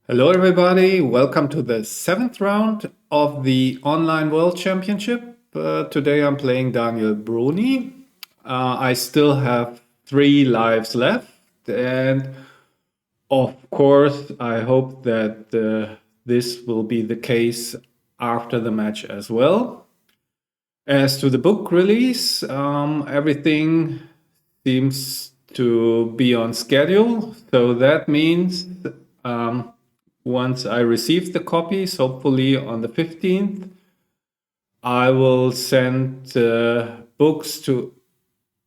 Hello, everybody. Welcome to the seventh round of the Online World Championship. Today I'm playing Daniel Bruni. I still have 3 lives left. And of course, I hope that this will be the case after the match as well. As to the book release, everything seems to be on schedule. So that means um, once I receive the copies, hopefully on the 15th, I will send books to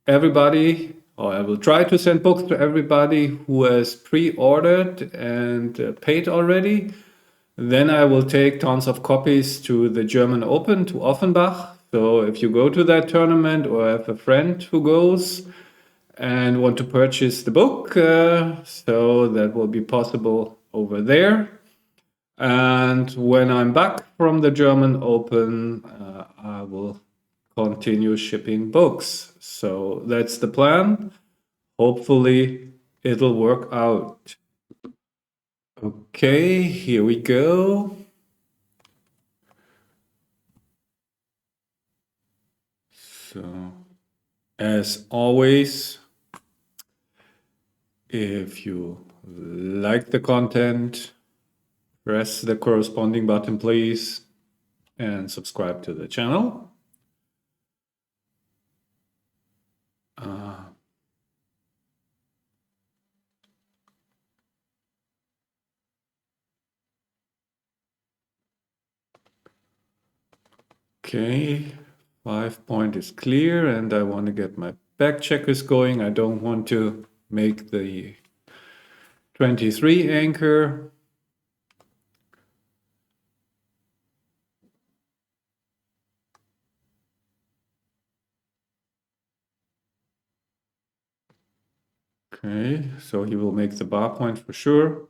everybody, or I will try to send books to everybody who has pre-ordered and paid already. Then I will take tons of copies to the German Open, to Offenbach. So if you go to that tournament or have a friend who goes and want to purchase the book, so that will be possible over there. And when I'm back from the German Open, I will continue shipping books. So that's the plan. Hopefully, it'll work out. Okay, here we go. So, as always, if you like the content, press the corresponding button, please, and subscribe to the channel. Okay, 5 point is clear, and I want to get my back checkers going. I don't want to make the 23 anchor. Okay, so he will make the bar point for sure.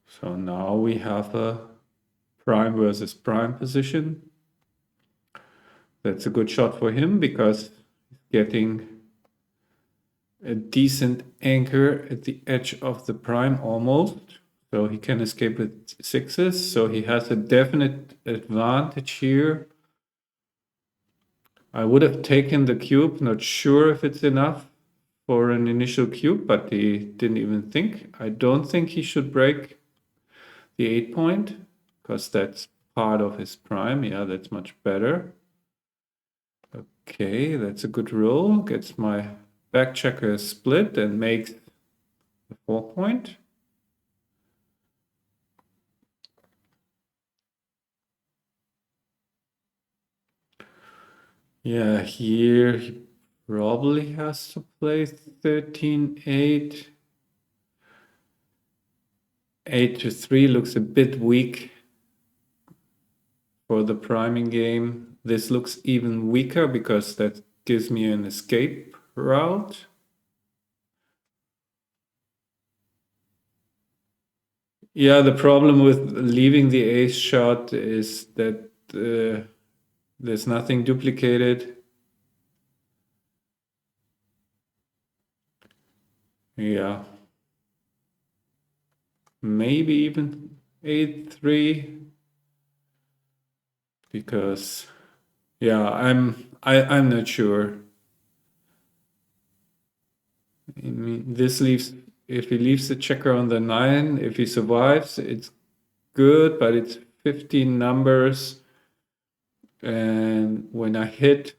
So now we have a prime versus prime position. That's a good shot for him because he's getting a decent anchor at the edge of the prime almost. So he can escape with sixes. So he has a definite advantage here. I would have taken the cube, not sure if it's enough for an initial cube, but he didn't even think. I don't think he should break the 8 point because that's part of his prime. Yeah, that's much better. Okay, that's a good roll. Gets my back checker split and makes the 4 point. Yeah, here he probably has to play 13-8. 8-3 looks a bit weak for the priming game. This looks even weaker because that gives me an escape route. Yeah, the problem with leaving the ace shot is that there's nothing duplicated. Yeah. Maybe even 8-3 because yeah, I'm not sure. I mean, this leaves, if he leaves the checker on the 9, if he survives, it's good, but it's 15 numbers. And when I hit,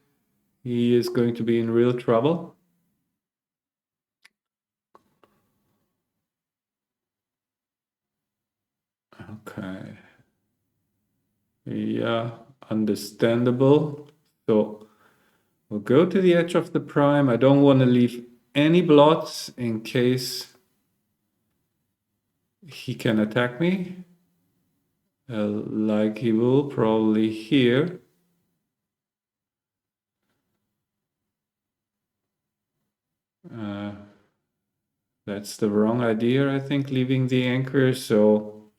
he is going to be in real trouble. Okay. Yeah, understandable. So we'll go to the edge of the prime. I don't want to leave any blots in case he can attack me. Like he will probably here. That's the wrong idea, I think, leaving the anchor. So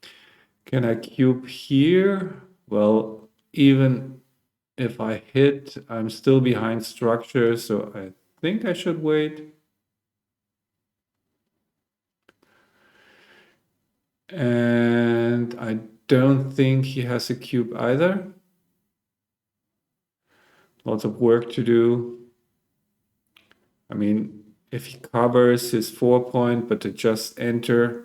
can I cube here? Well, even if I hit, I'm still behind structure. So I think I should wait. And I don't think he has a cube either. Lots of work to do. I mean, if he covers his 4-point, but to just enter,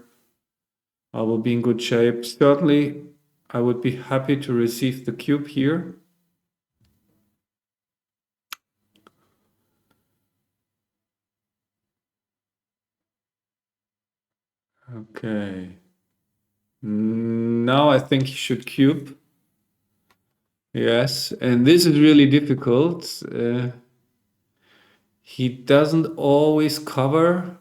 I will be in good shape. Certainly, I would be happy to receive the cube here. Okay. Now I think he should cube. Yes, and this is really difficult. He doesn't always cover.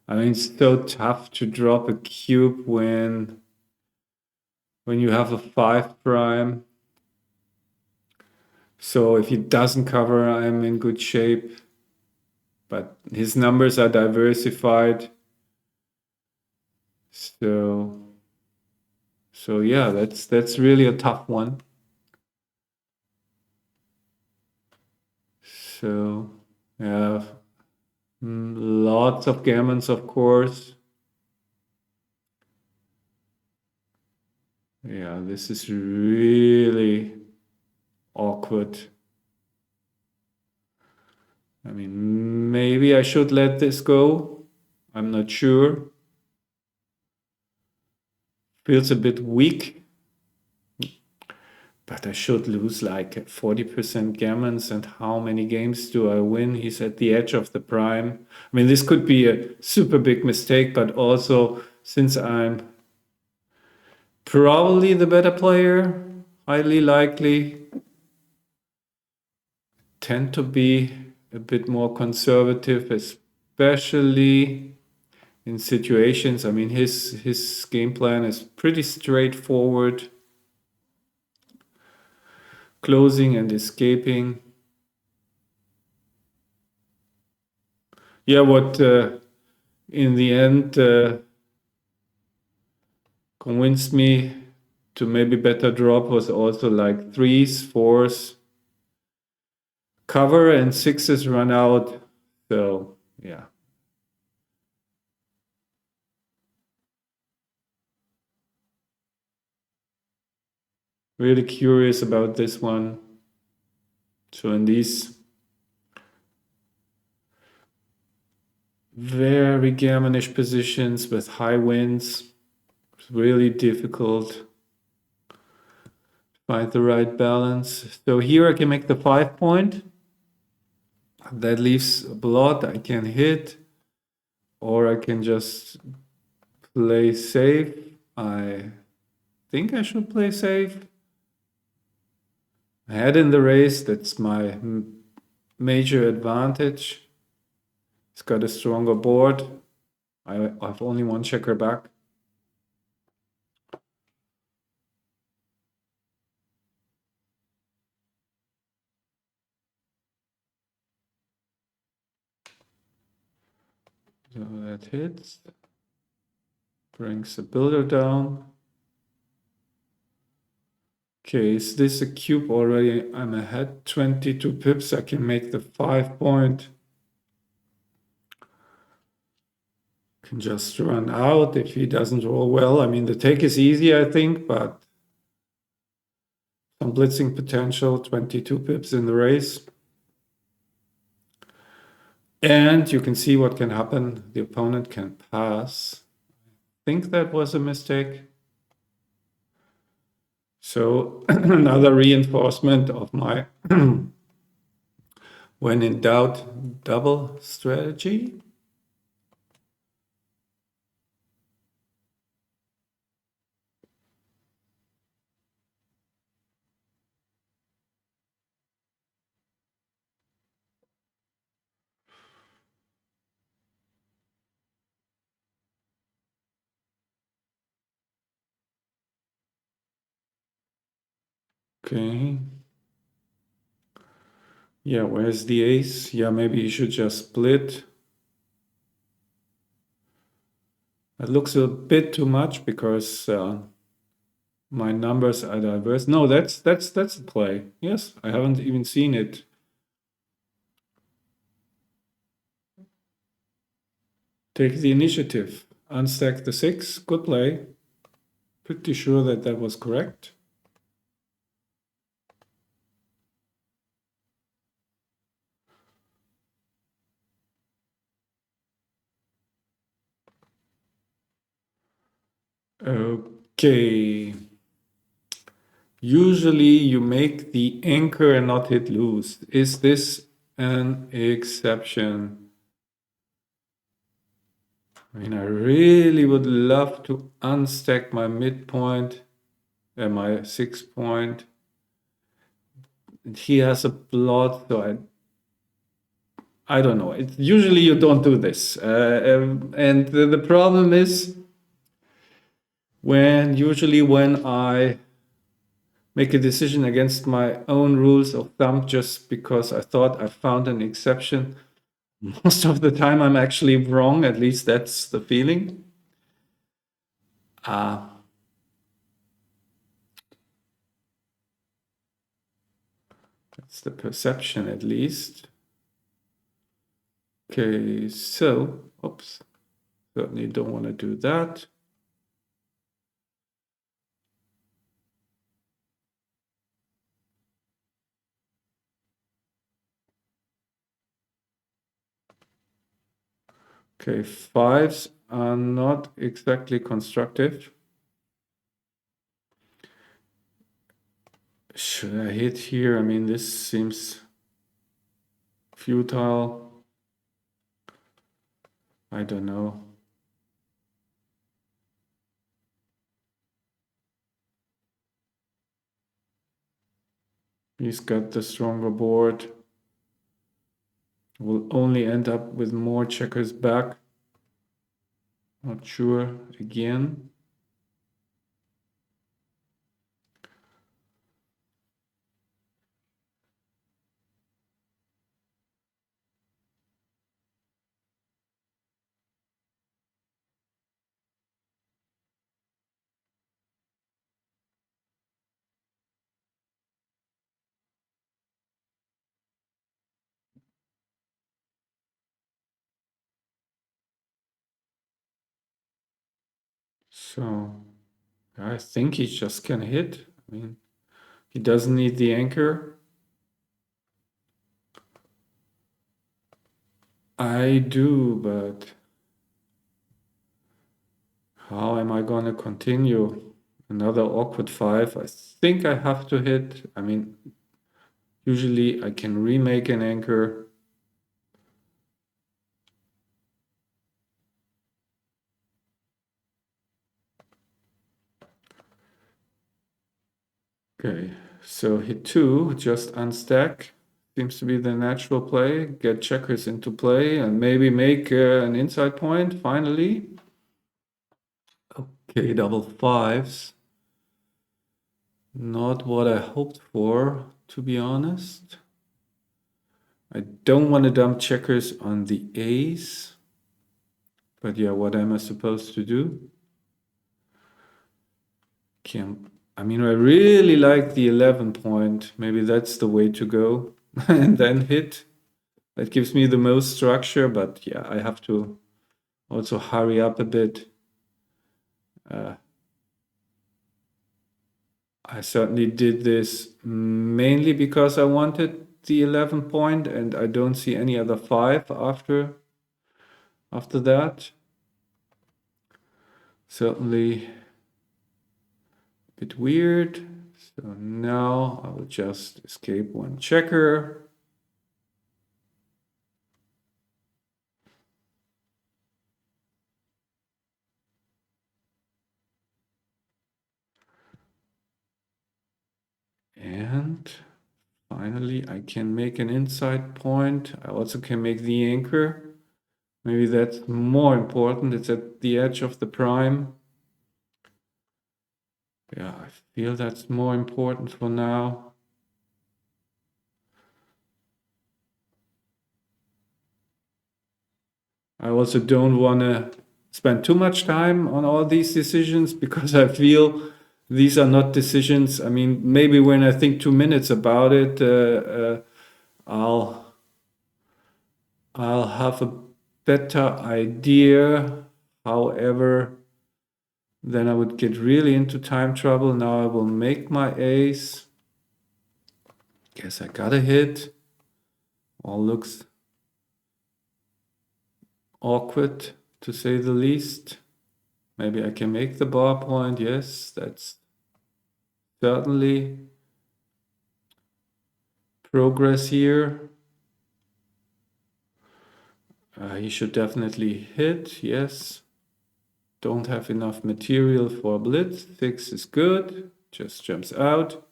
I mean, it's so tough to drop a cube when you have a 5 prime. So if he doesn't cover, I'm in good shape. But his numbers are diversified. So yeah, that's really a tough one. So yeah, lots of gammons, of course. Yeah, this is really awkward. I mean, maybe I should let this go. I'm not sure. Feels a bit weak. But I should lose like 40% gammons, and how many games do I win? He's at the edge of the prime. I mean, this could be a super big mistake, but also since I'm probably the better player, highly likely, tend to be a bit more conservative, especially in situations. I mean, his game plan is pretty straightforward. Closing and escaping. Yeah, what in the end convinced me to maybe better drop was also like 3s, 4s, cover, and 6s run out. So yeah. Really curious about this one. So in these very gammonish positions with high winds, it's really difficult to find the right balance. So here I can make the 5-point. That leaves a blot I can hit, or I can just play safe. I think I should play safe. Ahead in the race, that's my major advantage. He's got a stronger board. I have only one checker back. So that hits. Brings the builder down. Okay, is this a cube already? I'm ahead 22 pips. I can make the 5-point. Can just run out if he doesn't roll well. I mean, the take is easy, I think, but some blitzing potential, 22 pips in the race. And you can see what can happen. The opponent can pass. I think that was a mistake. So another reinforcement of my when in doubt double strategy. Okay. Yeah, where's the ace? Yeah, maybe you should just split. It looks a bit too much because my numbers are diverse. No, that's a play. Yes, I haven't even seen it. Take the initiative. Unstack the 6. Good play. Pretty sure that that was correct. Okay. Usually you make the anchor and not hit loose. Is this an exception? I mean, I really would love to unstack my midpoint and my 6 point. He has a plot, so I don't know. Usually you don't do this. And the problem is usually when I make a decision against my own rules of thumb just because I thought I found an exception, most of the time I'm actually wrong. At least that's the feeling. That's the perception, at least. Okay, so, oops, certainly don't want to do that. Okay, 5s are not exactly constructive. Should I hit here? I mean, this seems futile. I don't know. He's got the stronger board. Will only end up with more checkers back. Not sure again. So I think he just can hit. I mean, he doesn't need the anchor. I do, but how am I going to continue? Another awkward 5. I think I have to hit. I mean, usually I can remake an anchor. Okay, so hit 2, just unstack. Seems to be the natural play. Get checkers into play and maybe make an inside point finally. Okay, double 5s. Not what I hoped for, to be honest. I don't want to dump checkers on the ace. But yeah, what am I supposed to do? I mean, I really like the 11 point. Maybe that's the way to go. And then hit. That gives me the most structure, but yeah, I have to also hurry up a bit. I certainly did this mainly because I wanted the 11 point, and I don't see any other 5 after that. Certainly a bit weird. So now I will just escape one checker. And finally, I can make an inside point. I also can make the anchor. Maybe that's more important. It's at the edge of the prime. Yeah, I feel that's more important for now. I also don't want to spend too much time on all these decisions because I feel these are not decisions. I mean, maybe when I think 2 minutes about it, I'll have a better idea. However, then I would get really into time trouble. Now I will make my ace. Guess I got a hit. All looks awkward, to say the least. Maybe I can make the bar point. Yes, that's certainly progress here. He should definitely hit. Yes. Don't have enough material for a blitz. 6 is good. Just jumps out.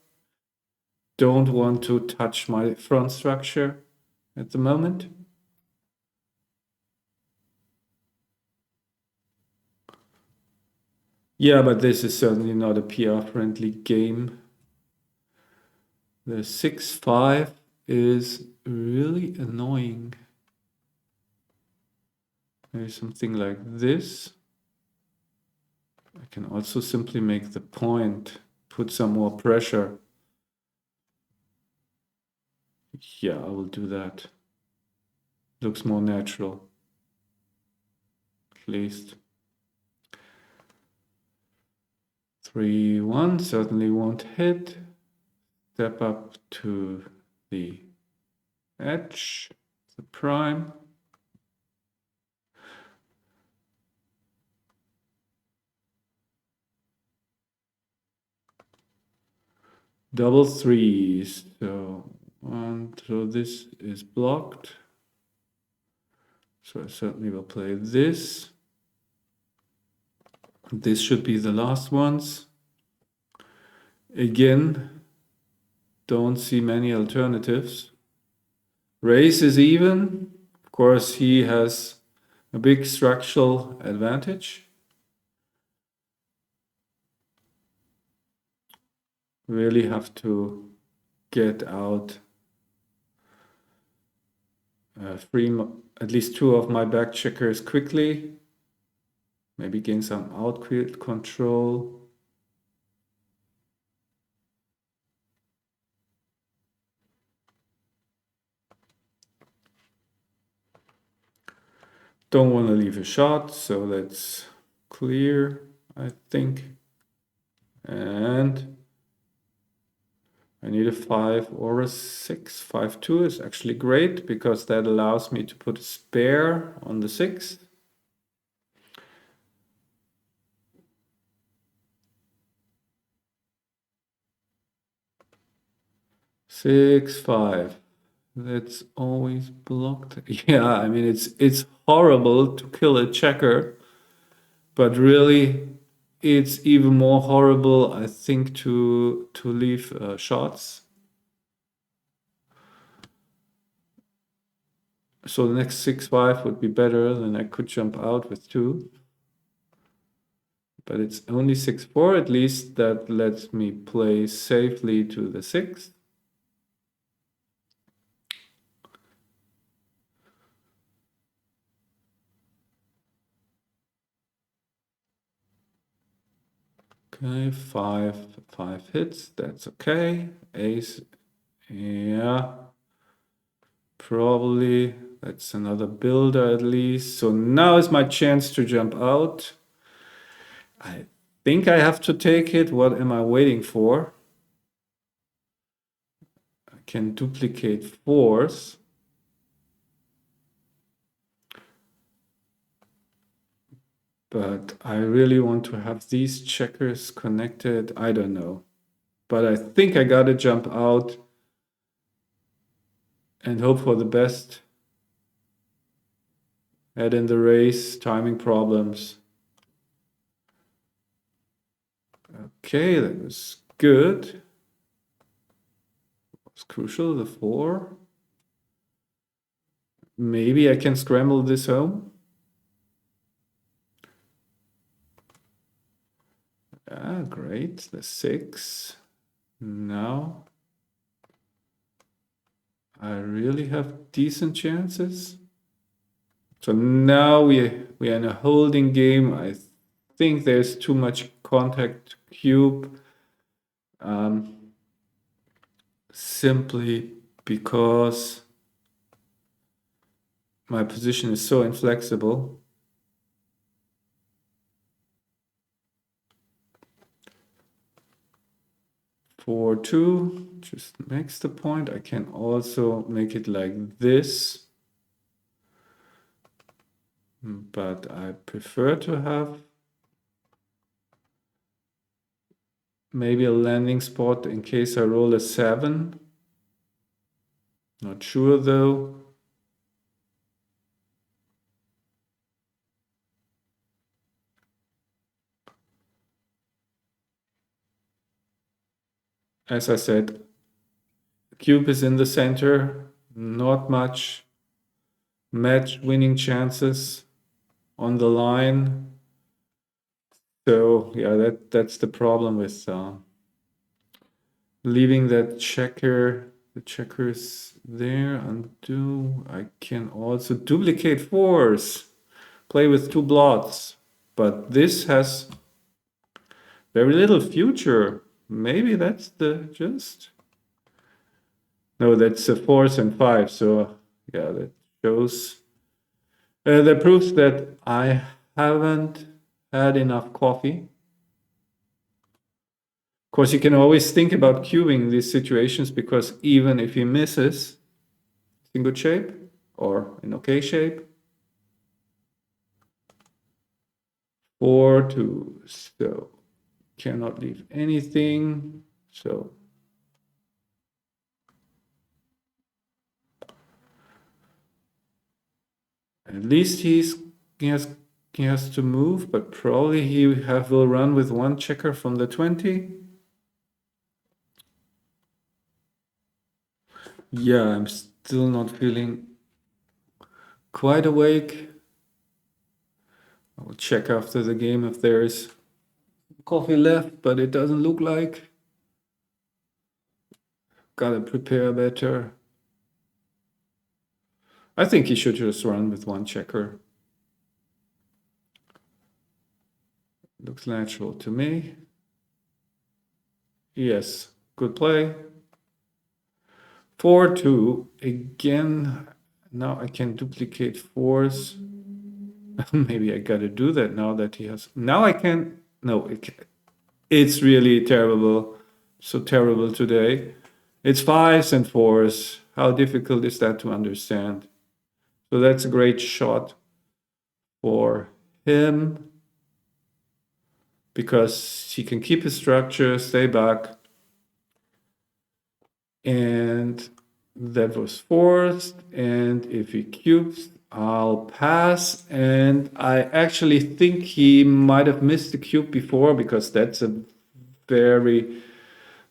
Don't want to touch my front structure at the moment. Yeah, but this is certainly not a PR-friendly game. The 6-5 is really annoying. Maybe something like this. I can also simply make the point, put some more pressure. Yeah, I will do that. Looks more natural, at least. 3-1 certainly won't hit. Step up to the edge, the prime. Double threes. So this is blocked. So I certainly will play this. This should be the last ones. Again, don't see many alternatives. Race is even. Of course, he has a big structural advantage. Really have to get out at least 2 of my back checkers quickly. Maybe gain some outfield control. Don't want to leave a shot, so that's clear, I think. And I need a 5 or a 6. 5-2 is actually great because that allows me to put a spare on the 6. Six, 5. That's always blocked. Yeah, I mean it's horrible to kill a checker, but really it's even more horrible, I think, to leave shots. So the next 6-5 would be better, then I could jump out with 2. But it's only 6-4, at least that lets me play safely to the 6. Okay, 5 hits, that's okay. Ace, yeah, probably. That's another builder at least. So now is my chance to jump out. I think I have to take it. What am I waiting for? I can duplicate 4s. But I really want to have these checkers connected. I don't know. But I think I gotta jump out and hope for the best. Head in the race, timing problems. Okay, that was good. It's crucial, the 4. Maybe I can scramble this home. Ah, great, the 6. Now I really have decent chances. So now we are in a holding game. I think there's too much contact cube. Simply because my position is so inflexible. For 2, just makes the point. I can also make it like this, but I prefer to have maybe a landing spot in case I roll a 7. Not sure though. As I said, cube is in the center, not much match winning chances on the line. So yeah, that's the problem with leaving that checker, the checkers there. Undo. I can also duplicate 4s, play with 2 blots, but this has very little future. Maybe that's the just. No, that's a 4s and 5. So yeah, that shows. That proves that I haven't had enough coffee. Of course, you can always think about cubing in these situations because even if he misses, it's in good shape or in okay shape. 4, 2, so cannot leave anything. So at least he has to move, but probably he will run with 1 checker from the 20. Yeah, I'm still not feeling quite awake. I will check after the game if there is coffee left, but it doesn't look like. Gotta prepare better. I think he should just run with 1 checker. Looks natural to me. Yes, good play. 4, 2, again. Now I can duplicate 4s. Maybe I gotta do that now that he has. Now I can. No, it's really terrible. So terrible today. It's 5s and 4s. How difficult is that to understand? So that's a great shot for him because he can keep his structure, stay back. And that was forced. And if he cubes, I'll pass. And I actually think he might have missed the cube before because that's a very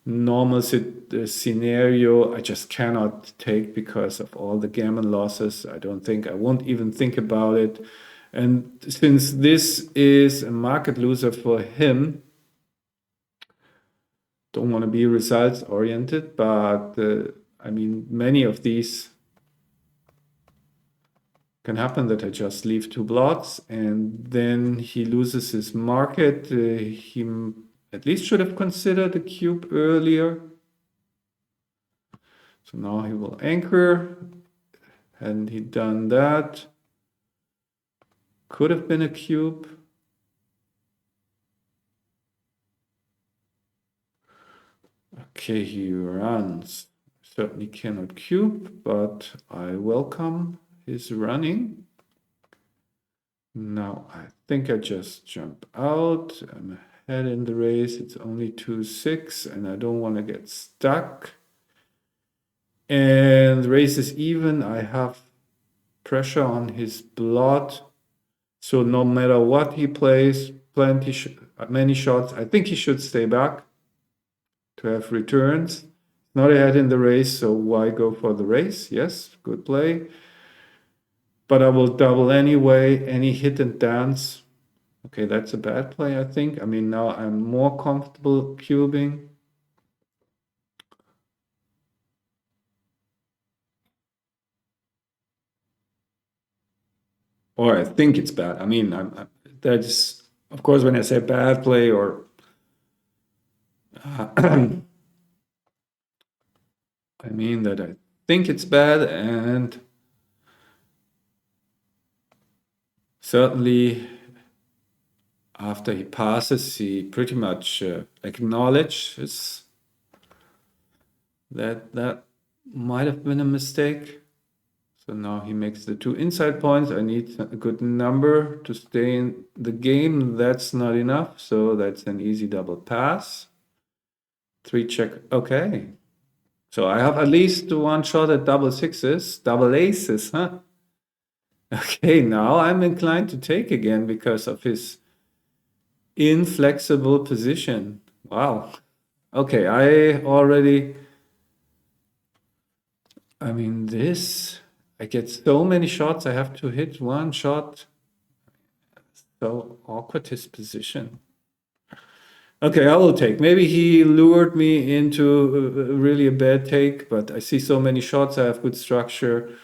normal scenario I just cannot take because of all the Gamon losses. I won't even think about it. And since this is a market loser for him, don't want to be results oriented, but I mean, many of these can happen that I just leave 2 blots and then he loses his market. He at least should have considered the cube earlier. So now he will anchor. Hadn't he done that? Could have been a cube. Okay, he runs. Certainly cannot cube, but I welcome his running. Now I think I just jump out. I'm ahead in the race. It's only 2-6 and I don't want to get stuck. And the race is even. I have pressure on his blot. So no matter what he plays, many shots, I think he should stay back to have returns. Not ahead in the race, so why go for the race? Yes, good play. But I will double anyway, any hit and dance. Okay, that's a bad play, I think. I mean, now I'm more comfortable cubing. Or I think it's bad. I mean, that's, of course, when I say bad play or I mean that I think it's bad and certainly after he passes, he pretty much acknowledges that might have been a mistake. So now he makes the 2 inside points. I need a good number to stay in the game. That's not enough, so that's an easy double pass. 3 check, okay. So I have at least 1 shot at double sixes, double aces, huh? Okay, now I'm inclined to take again because of his inflexible position. Wow. Okay, I mean, I get so many shots, I have to hit 1 shot. So awkward his position. Okay, I will take. Maybe he lured me into really a bad take, but I see so many shots, I have good structure.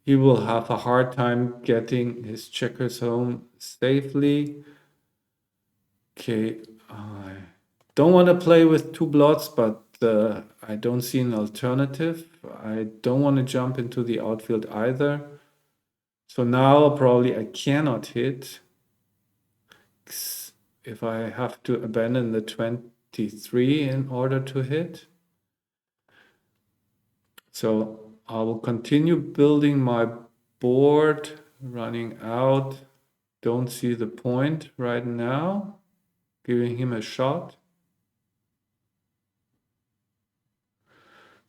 He will have a hard time getting his checkers home safely. Okay, I don't want to play with 2 blots, but I don't see an alternative. I don't want to jump into the outfield either. So now probably I cannot hit if I have to abandon the 23 in order to hit. So I will continue building my board, running out. Don't see the point right now. Giving him a shot.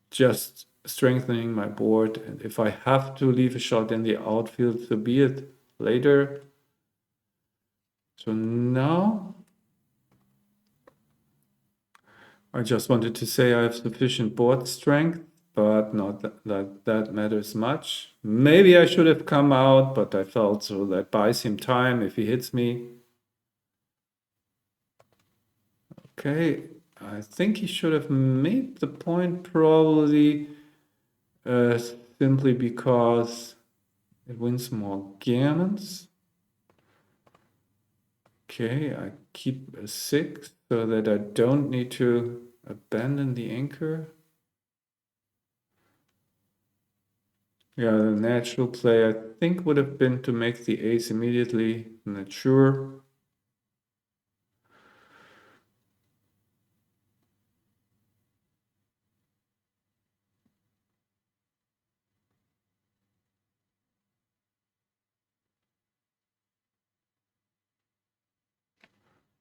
Just strengthening my board. And if I have to leave a shot in the outfield, so be it later. So now I just wanted to say I have sufficient board strength, but not that matters much. Maybe I should have come out, but I felt so that buys him time if he hits me. Okay, I think he should have made the point probably simply because it wins more gammons. Okay, I keep a 6 so that I don't need to abandon the anchor. Yeah, the natural play I think would have been to make the ace immediately. I'm not sure.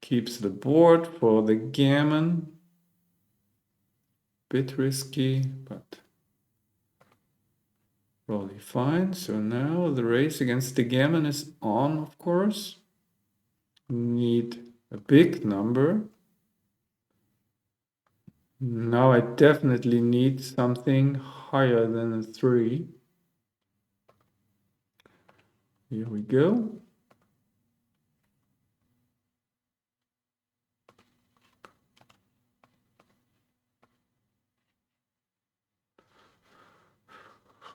Keeps the board for the gammon. Bit risky, but probably fine. So now the race against the gammon is on, of course. Need a big number. Now I definitely need something higher than a 3. Here we go.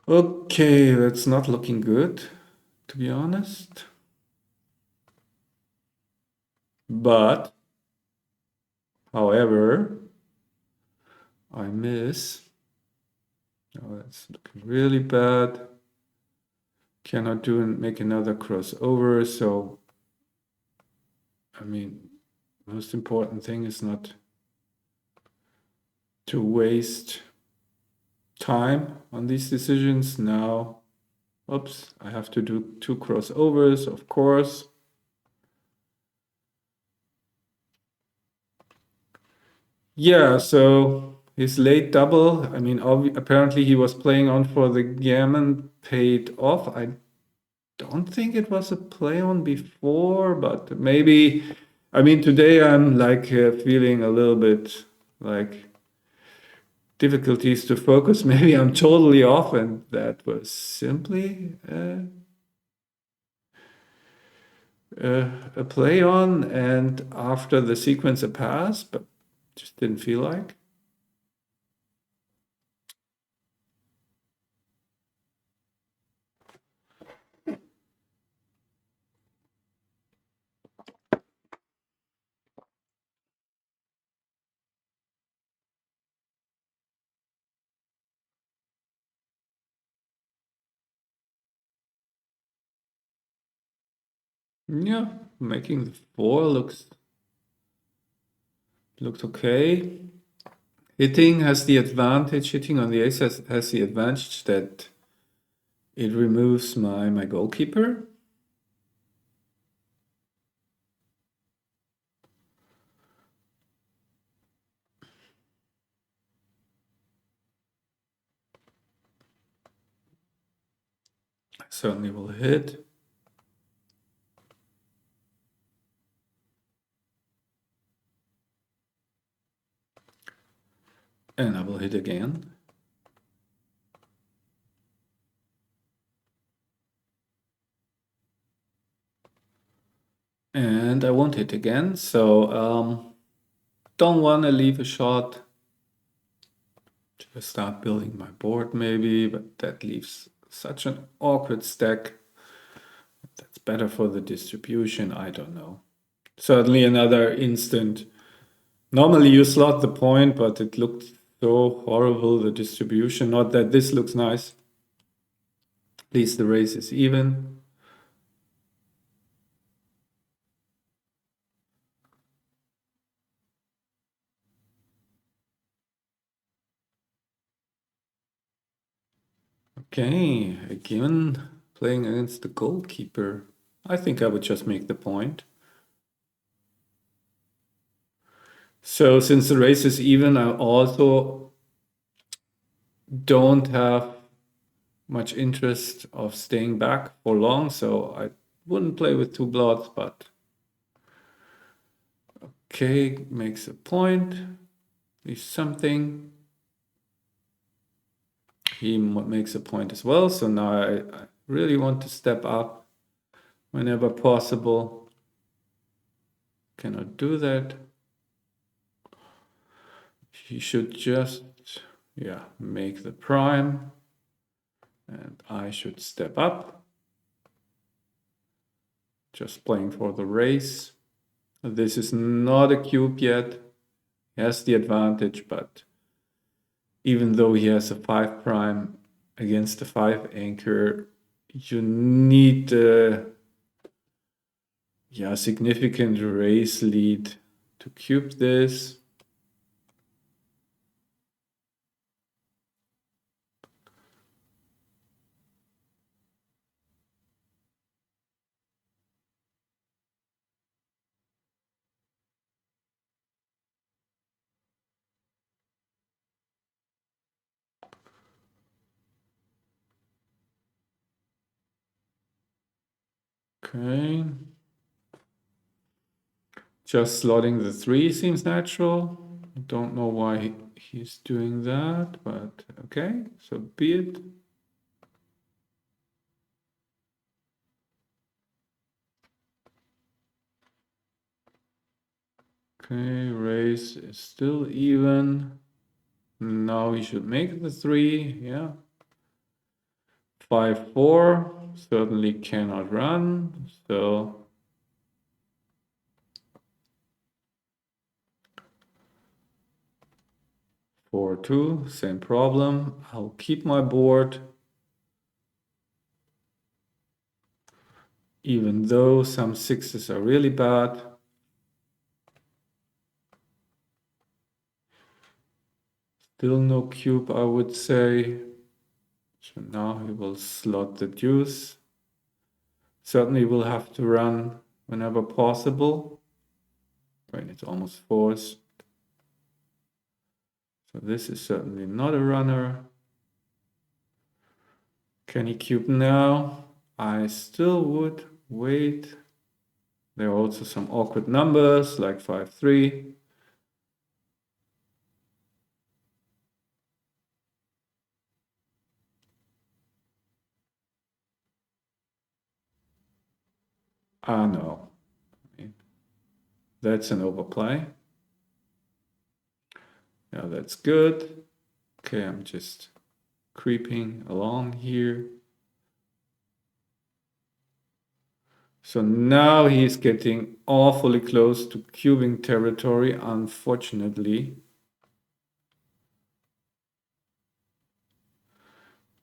Okay, that's not looking good, to be honest. But, however, I miss. Oh, that's looking really bad. Cannot do and make another crossover. So, I mean, most important thing is not to waste time on these decisions. Now, oops, I have to do 2 crossovers, of course. Yeah, so his late double, I mean, apparently he was playing on for the gammon, paid off. I don't think it was a play on before, but maybe, I mean, today I'm like feeling a little bit like difficulties to focus. Maybe I'm totally off, and that was simply a play on, and after the sequence a pass, but just didn't feel like. Yeah, making the 4 looks okay. Hitting has the advantage, hitting on the ace has the advantage that it removes my goalkeeper. I certainly will hit. And I will hit again. And I won't hit again, so don't want to leave a shot. Just start building my board maybe, but that leaves such an awkward stack. That's better for the distribution, I don't know. Certainly another instant. Normally you slot the point, but it looked so horrible, the distribution. Not that this looks nice. At least the race is even. Okay, again playing against the goalkeeper. I think I would just make the point. So since the race is even, I also don't have much interest of staying back for long, so I wouldn't play with 2 blots, but okay, makes a point, leaves something. He makes a point as well, so now I really want to step up whenever possible. Cannot do that. He should just, yeah, make the prime, and I should step up. Just playing for the race. This is not a cube yet. He has the advantage, but even though he has a 5 prime against the 5 anchor, you need yeah, significant race lead to cube this. Okay. Just slotting the 3 seems natural. Don't know why he's doing that, but okay, so be it. Okay, race is still even. Now he should make the 3, yeah. 5-4, certainly cannot run, so 4-2, same problem. I'll keep my board, even though some 6s are really bad. Still no cube, I would say. So now he will slot the deuce. Certainly will have to run whenever possible. Right, it's almost forced. So this is certainly not a runner. Can he cube now? I still would wait. There are also some awkward numbers like 5-3. Ah, no. That's an overplay. Yeah, that's good. Okay, I'm just creeping along here. So now he's getting awfully close to cubing territory, unfortunately.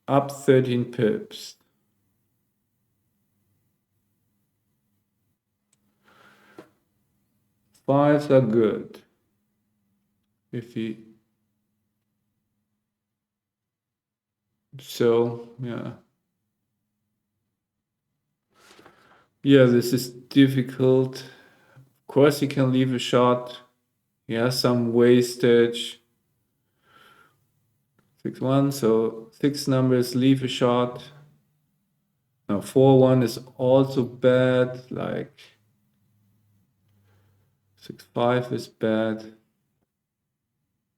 Up 13 pips. Fives are good. If he... So, yeah. Yeah, this is difficult. Of course, he can leave a shot. He has some wastage. 6-1, so 6 numbers, leave a shot. Now 4-1 is also bad, like 6-5 is bad.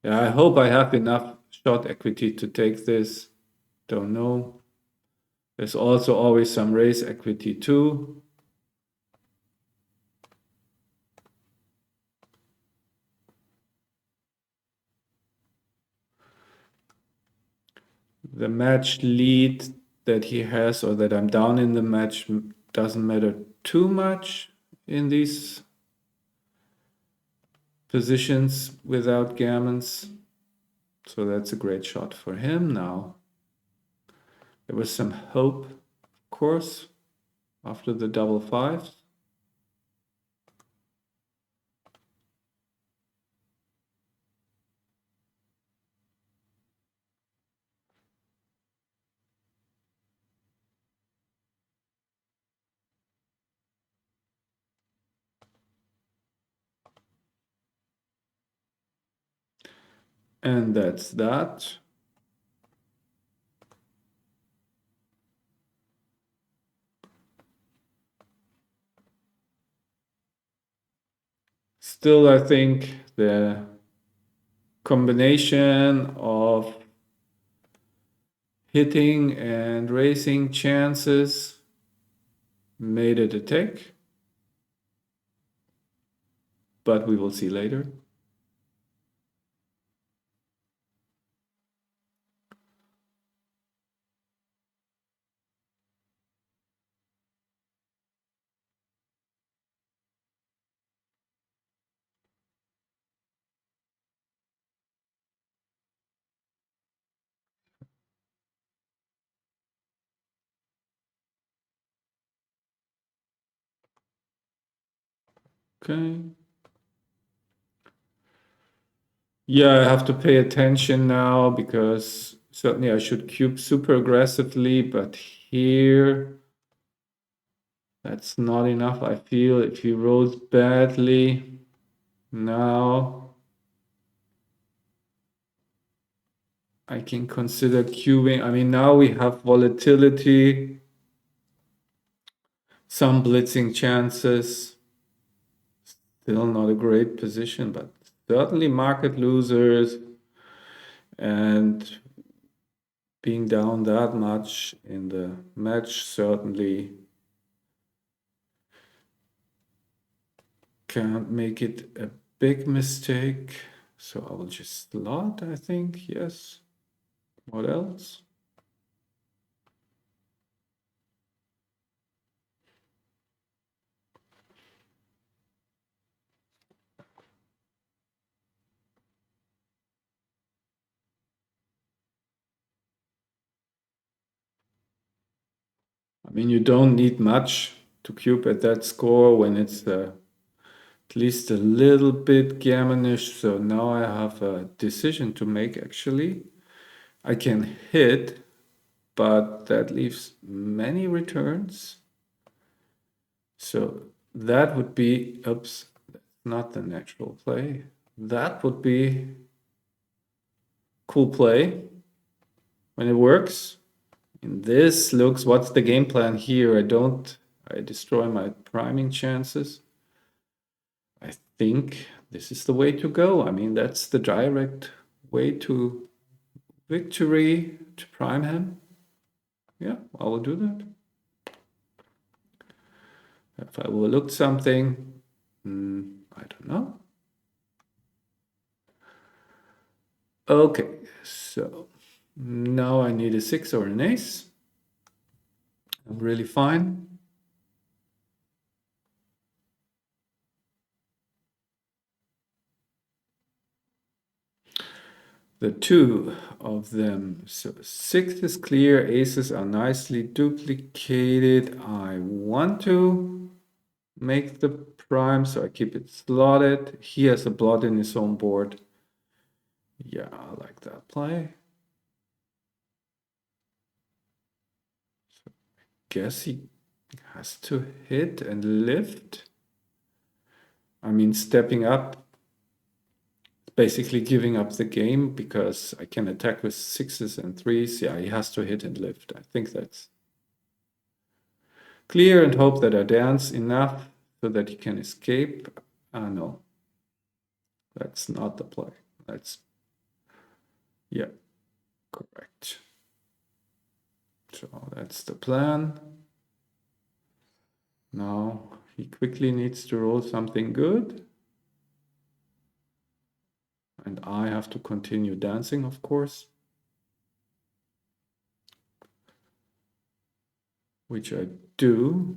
Yeah, I hope I have enough shot equity to take this. Don't know. There's also always some raise equity too. The match lead that he has, or that I'm down in the match, doesn't matter too much in these positions without gammons. So that's a great shot for him now. There was some hope, of course, after the double fives. And that's that. Still, I think the combination of hitting and racing chances made it a take, but we will see later. Okay. Yeah, I have to pay attention now because certainly I should cube super aggressively, but here that's not enough. I feel if he rolls badly now, I can consider cubing. I mean, now we have volatility, some blitzing chances. Still not a great position, but certainly market losers, and being down that much in the match certainly can't make it a big mistake. So I will just slot, I think. Yes. What else? I mean, you don't need much to cube at that score when it's at least a little bit gammonish. So now I have a decision to make actually. I can hit, but that leaves many returns. So that would be, oops, not the natural play. That would be cool play when it works. And this looks, what's the game plan here? I destroy my priming chances. I think this is the way to go. I mean, that's the direct way to victory, to prime him. Yeah, I will do that. If I overlooked something, I don't know. Okay, so now I need a 6 or an ace. I'm really fine. The two of them. So 6 is clear, aces are nicely duplicated. I want to make the prime, so I keep it slotted. He has a blot in his own board. Yeah, I like that play. So guess he has to hit and lift. I mean, stepping up, basically giving up the game because I can attack with 6s and 3s. Yeah, he has to hit and lift. I think that's clear, and hope that I dance enough so that he can escape. No, that's not the play. That's, yeah, correct. So that's the plan. Now he quickly needs to roll something good. And I have to continue dancing, of course. Which I do.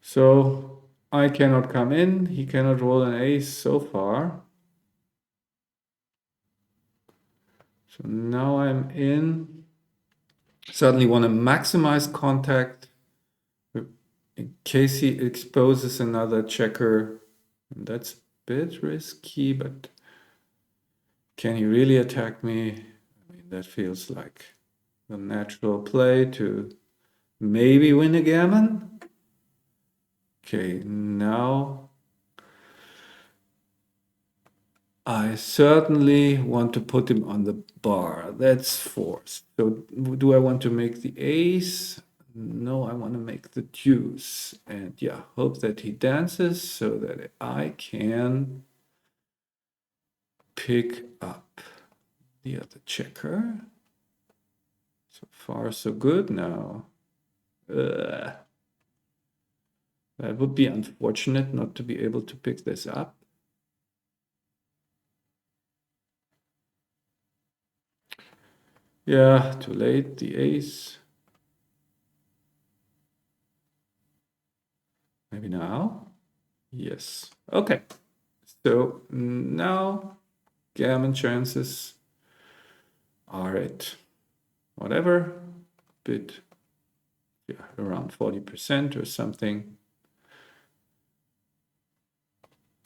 So I cannot come in. He cannot roll an ace so far. So now I'm in. Certainly want to maximize contact in case he exposes another checker. And that's a bit risky, but can he really attack me? I mean, that feels like the natural play to maybe win a gammon. Okay, now I certainly want to put him on the bar. That's forced. So do I want to make the ace? No, I want to make the deuce. And yeah, hope that he dances so that I can pick up the other checker. So far, so good now. That would be unfortunate not to be able to pick this up. Yeah, too late, the ace. Maybe now? Yes. Okay. So now gammon chances are at whatever, bit, yeah, around 40% or something.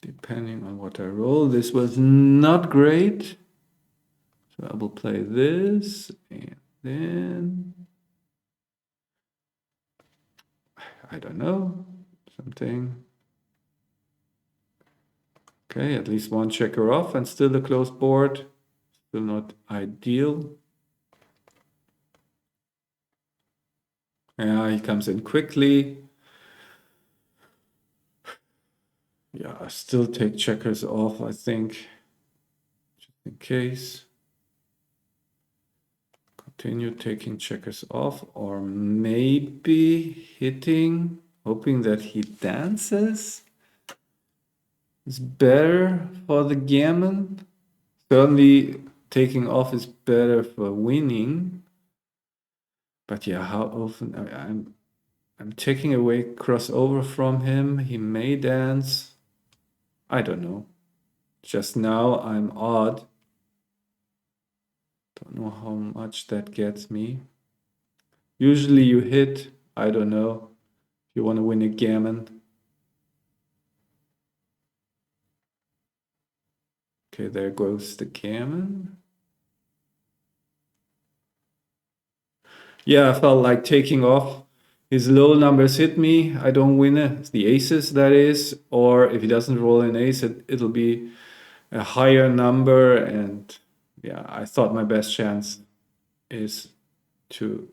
Depending on what I roll. This was not great. So I will play this and then, I don't know, something. Okay, at least one checker off and still a closed board. Still not ideal. Yeah, he comes in quickly. Yeah, I still take checkers off, I think, just in case. Continue taking checkers off, or maybe hitting, hoping that he dances. Is better for the gammon. Certainly taking off is better for winning. But yeah, how often I'm taking away crossover from him. He may dance. I don't know. Just now I'm odd. Don't know how much that gets me. Usually you hit, I don't know, if you want to win a gammon. Okay, there goes the gammon. Yeah, I felt like taking off. His low numbers hit me. I don't win it. The aces, that is. Or if he doesn't roll an ace, it'll be a higher number. And yeah, I thought my best chance is to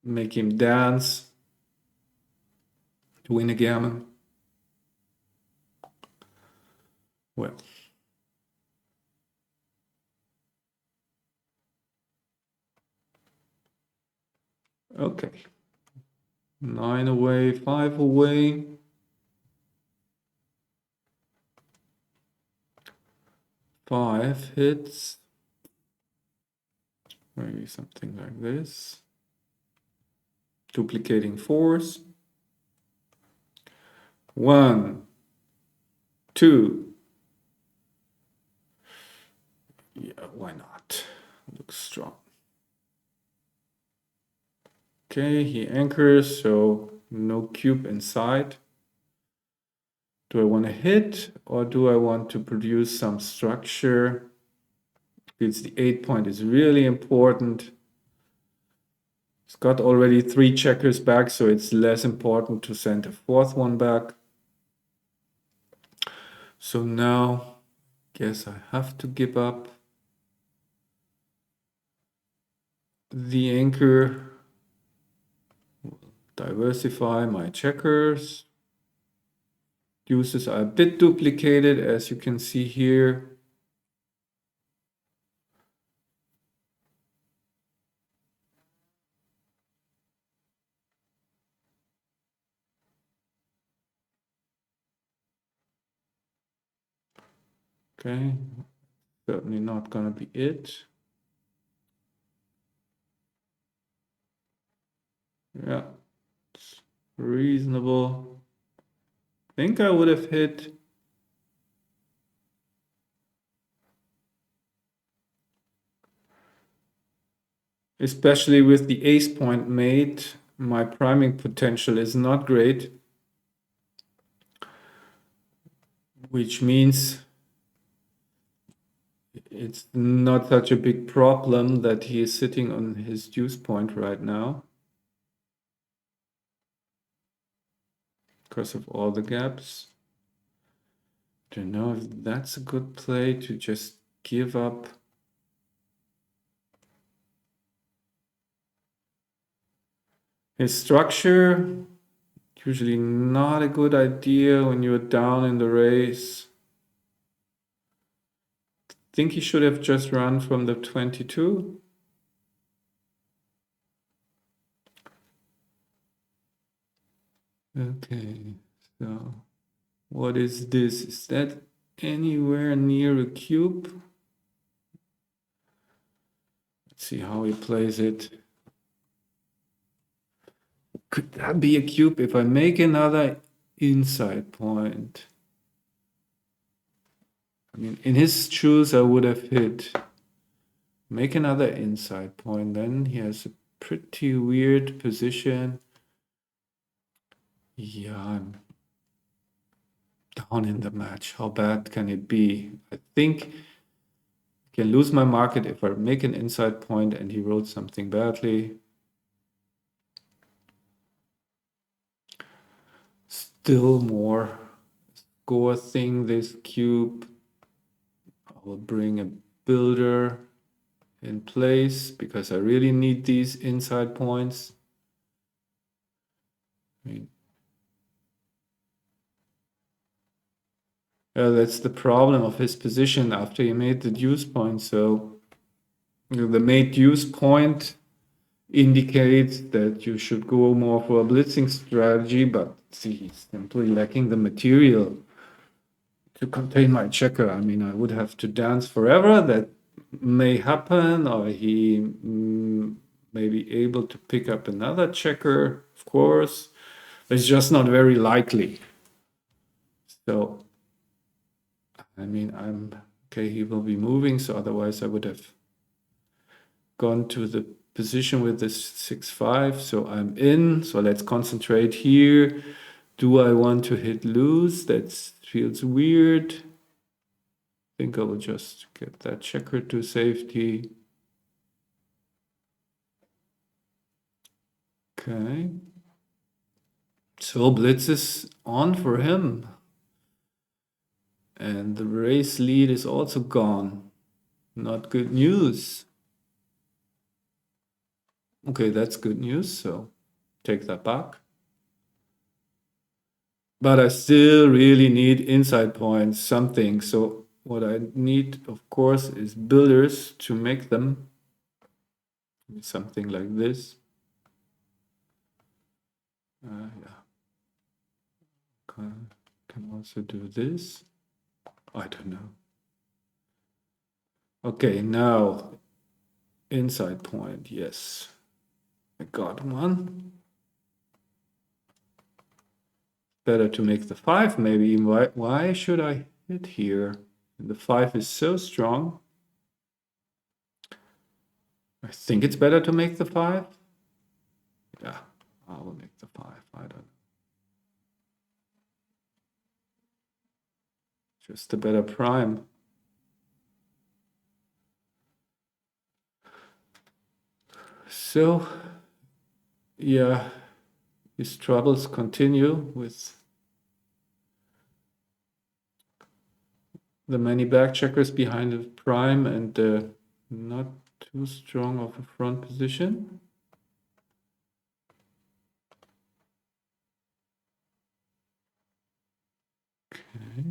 make him dance to win a gammon. Well, okay. 9 away, 5 away. 5 hits. Maybe something like this. Duplicating 4s. 1, 2. Yeah, why not? Looks strong. Okay, he anchors, so no cube inside. Do I want to hit or do I want to produce some structure? Because the 8 point is really important. It's got already 3 checkers back, so it's less important to send a 4th one back. So now, guess I have to give up the anchor. Diversify my checkers. Uses are a bit duplicated, as you can see here. Okay, certainly not gonna be it. Yeah, it's reasonable. I think I would have hit. Especially with the ace point made, my priming potential is not great. Which means it's not such a big problem that he is sitting on his deuce point right now. Because of all the gaps. Don't know if that's a good play to just give up. His structure, usually not a good idea when you're down in the race. Think he should have just run from the 22. Okay, so what is this? Is that anywhere near a cube? Let's see how he plays it. Could that be a cube if I make another inside point? I mean, in his shoes, I would have hit. Make another inside point, then he has a pretty weird position. Yeah, I'm down in the match. How bad can it be? I think I can lose my market if I make an inside point and he wrote something badly. Still more score thing, this cube. I will bring a builder in place because I really need these inside points. I mean, yeah, that's the problem of his position after he made the deuce point. So the made deuce point indicates that you should go more for a blitzing strategy, but see, he's simply lacking the material to contain my checker. I mean, I would have to dance forever. That may happen, or he may be able to pick up another checker, of course. It's just not very likely. So, I mean, okay, he will be moving, so otherwise I would have gone to the position with this 6-5. So I'm in, so let's concentrate here. Do I want to hit loose? That feels weird. I think I will just get that checker to safety. Okay. So blitz is on for him. And the race lead is also gone. Not good news. Okay, that's good news, so take that back. But I still really need inside points, something. So what I need, of course, is builders to make them. Something like this. Yeah. Can also do this. I don't know. Okay, now inside point, yes. I got one. better to make the 5 maybe. Why should I hit here? The 5 is so strong. I think it's better to make the 5. Yeah, I will make the 5. I don't know. Just a better prime. So, yeah, his troubles continue with the many back checkers behind the prime and not too strong of a front position. Okay,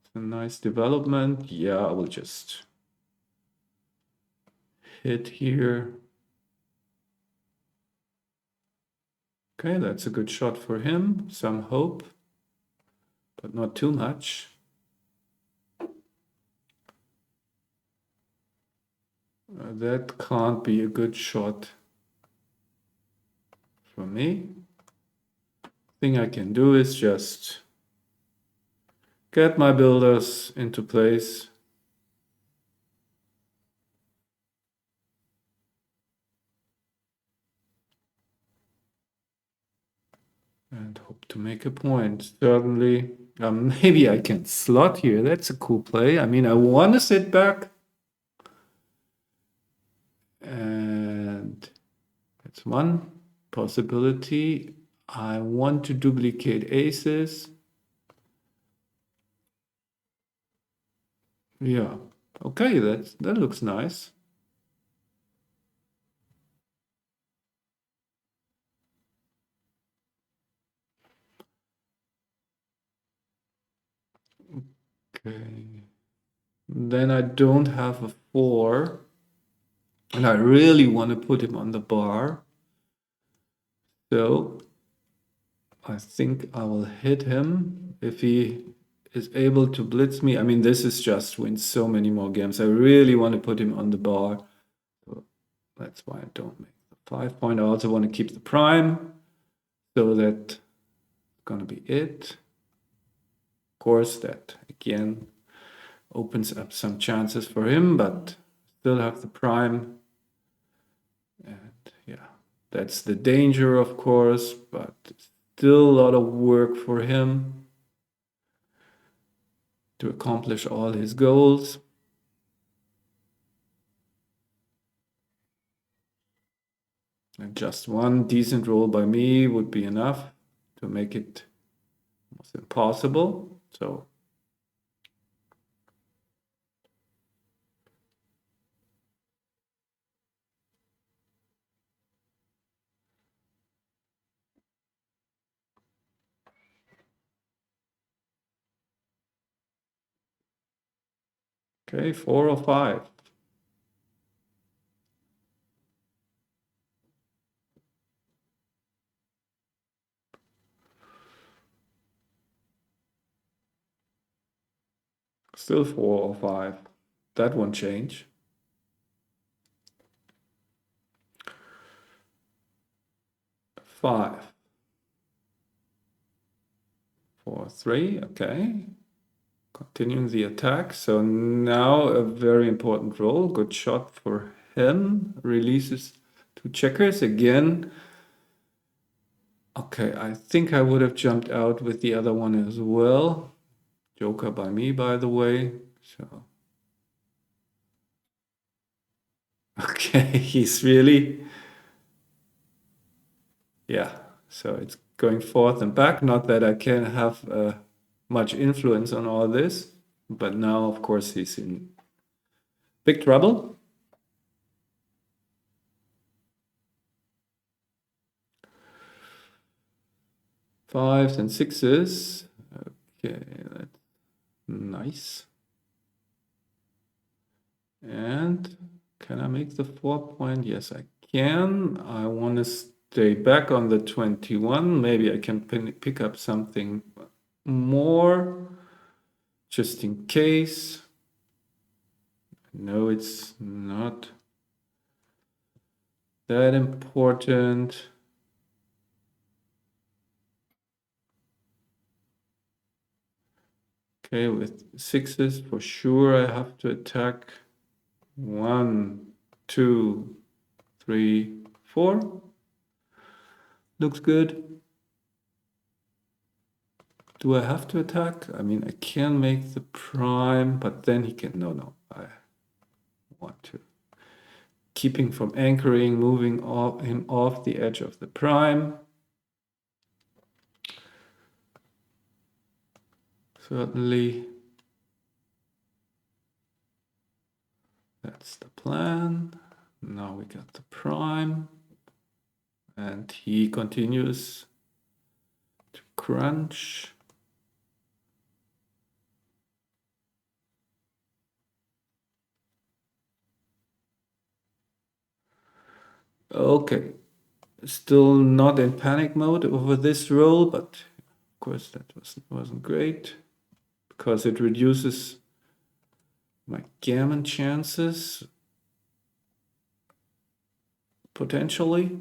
it's a nice development. Yeah, I will just hit here. Okay, that's a good shot for him. Some hope, but not too much. That can't be a good shot for me. Thing I can do is just get my builders into place. And hope to make a point. Certainly, maybe I can slot here. That's a cool play. I mean, I want to sit back. And that's one possibility. I want to duplicate aces. Yeah. Okay, that looks nice. Okay. Then I don't have a 4. And I really want to put him on the bar. So I think I will hit him if he is able to blitz me. I mean, this is just win so many more games. I really want to put him on the bar. So that's why I don't make the 5 point. I also want to keep the prime. So that's going to be it. Of course, that again opens up some chances for him, but still have the prime. And yeah, that's the danger, of course, but still a lot of work for him to accomplish all his goals. And just one decent roll by me would be enough to make it almost impossible. So okay, 4 or 5. Still 4 or 5. That won't change. 5. 4, 3. Okay. Continuing the attack. So now a very important roll. Good shot for him. Releases 2 checkers again. Okay, I think I would have jumped out with the other one as well. Joker by me, by the way. So okay, he's really, yeah. So it's going forth and back. Not that I can have much influence on all this, but now, of course, he's in big trouble. Fives and sixes. Okay, that's nice. And can I make the 4 point? Yes, I can. I want to stay back on the 21. Maybe I can pick up something more just in case. No, it's not that important. Okay, with sixes, for sure I have to attack. 1, 2, 3, 4. Looks good. Do I have to attack? I mean, I can make the prime, but then he can... No, I want to. Keeping from anchoring, moving him off the edge of the prime. Certainly. That's the plan. Now we got the prime. And he continues to crunch. Okay. Still not in panic mode over this roll, but of course that wasn't great because it reduces my Gamon chances potentially.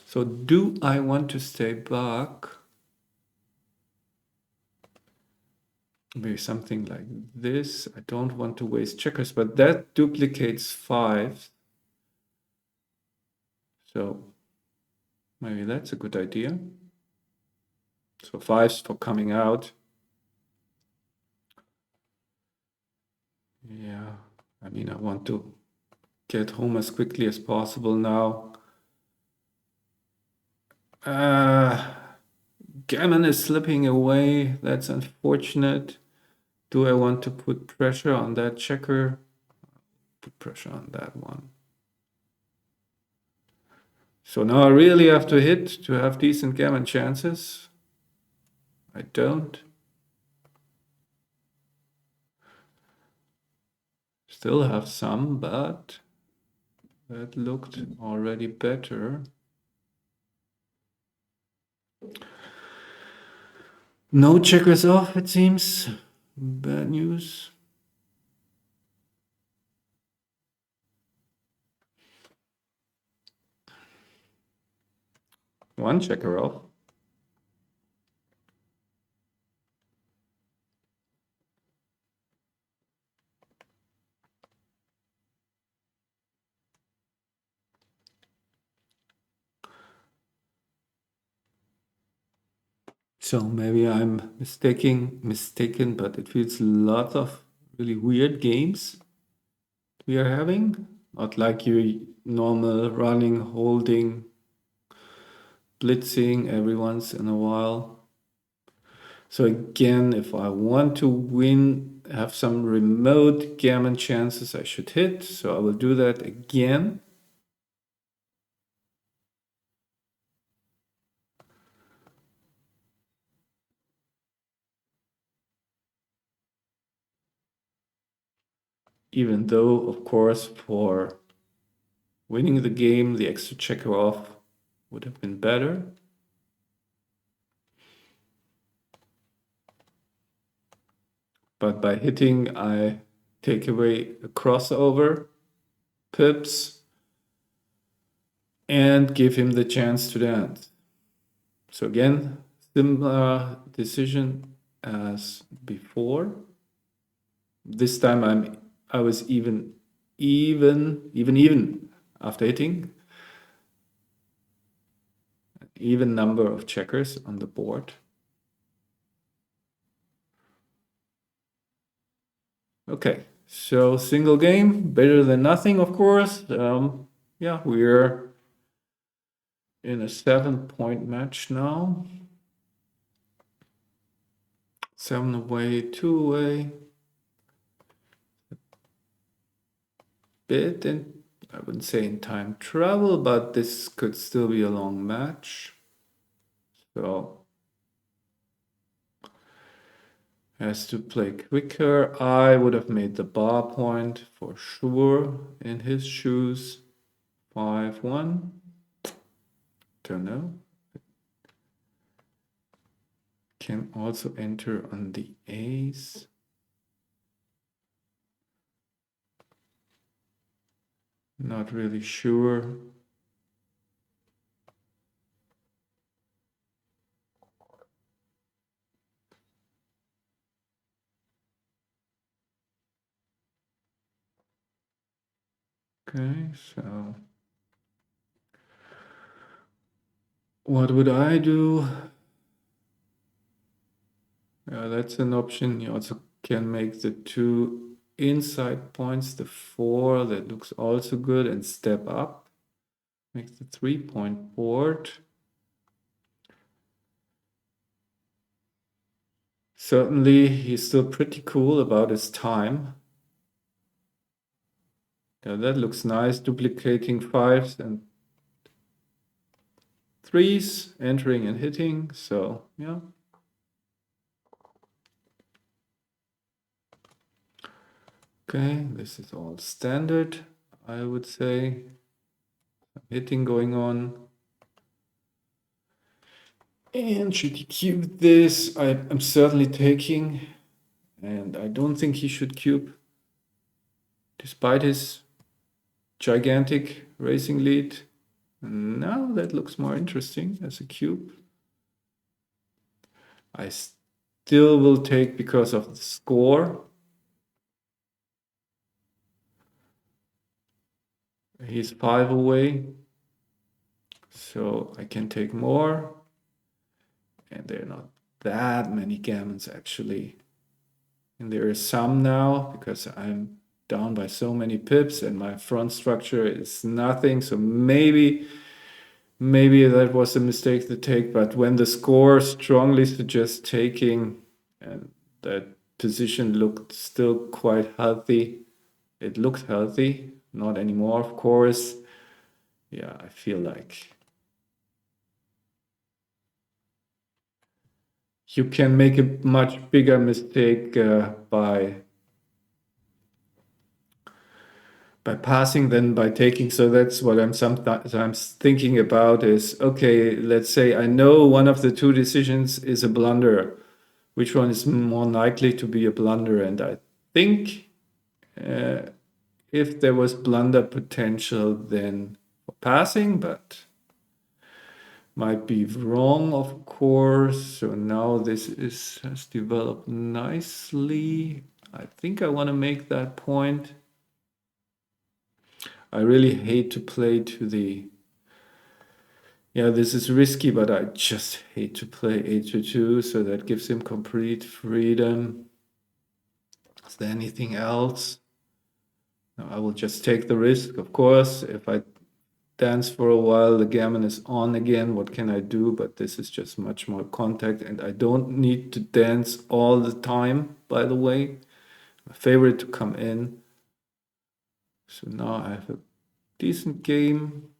So do I want to stay back? Maybe something like this. I don't want to waste checkers, but that duplicates 5. So maybe that's a good idea. So 5's for coming out. Yeah, I mean, I want to get home as quickly as possible now. Gamon is slipping away. That's unfortunate. Do I want to put pressure on that checker? Put pressure on that one. So now I really have to hit to have decent Gamon chances. I don't. Still have some, but that looked already better. No checkers off, it seems. Bad news. One checker off. So maybe I'm mistaken, but it feels a lot of really weird games we are having. Not like your normal running, holding, blitzing every once in a while. So again, if I want to win, have some remote Gamon chances, I should hit. So I will do that again. Even though, of course, for winning the game, the extra checker off would have been better. But by hitting, I take away a crossover, pips, and give him the chance to dance. So again, similar decision as before. This time I was even after hitting. An even number of checkers on the board. Okay, so single game, better than nothing, of course. Yeah, we're in a 7-point match now. 7 away, 2 away. Bit in, I wouldn't say in time travel, but this could still be a long match. So has to play quicker. I would have made the bar point for sure in his shoes. 5-1. Don't know. Can also enter on the ace. Not really sure. Okay, so what would I do? Yeah, that's an option. You also can make the 2 inside points, the 4, that looks also good, and step up. Make the 3-point board. Certainly, he's still pretty cool about his time. Yeah, that looks nice, duplicating 5s and 3s, entering and hitting, so yeah. Okay, this is all standard, I would say. Hitting going on. And should he cube this? I'm certainly taking, and I don't think he should cube, despite his gigantic racing lead. Now that looks more interesting as a cube. I still will take because of the score. He's 5 away, so I can take more. And there are not that many Gamons actually. And there are some now because I'm down by so many pips and my front structure is nothing. So maybe that was a mistake to take. But when the score strongly suggests taking, and that position looked still quite healthy. It looked healthy, not anymore, of course. Yeah, I feel like you can make a much bigger mistake by passing than by taking. So that's what I'm sometimes thinking about is, okay, let's say I know one of the 2 decisions is a blunder. Which one is more likely to be a blunder? And I think if there was blunder potential, then for passing, but might be wrong, of course. So now this has developed nicely. I think I want to make that point. I really hate to play to the... Yeah, this is risky, but I just hate to play h2, so that gives him complete freedom. Is there anything else? No, I will just take the risk, of course. If I dance for a while, the gammon is on again. What can I do? But this is just much more contact, and I don't need to dance all the time, by the way. My favorite to come in. So now I have a decent game.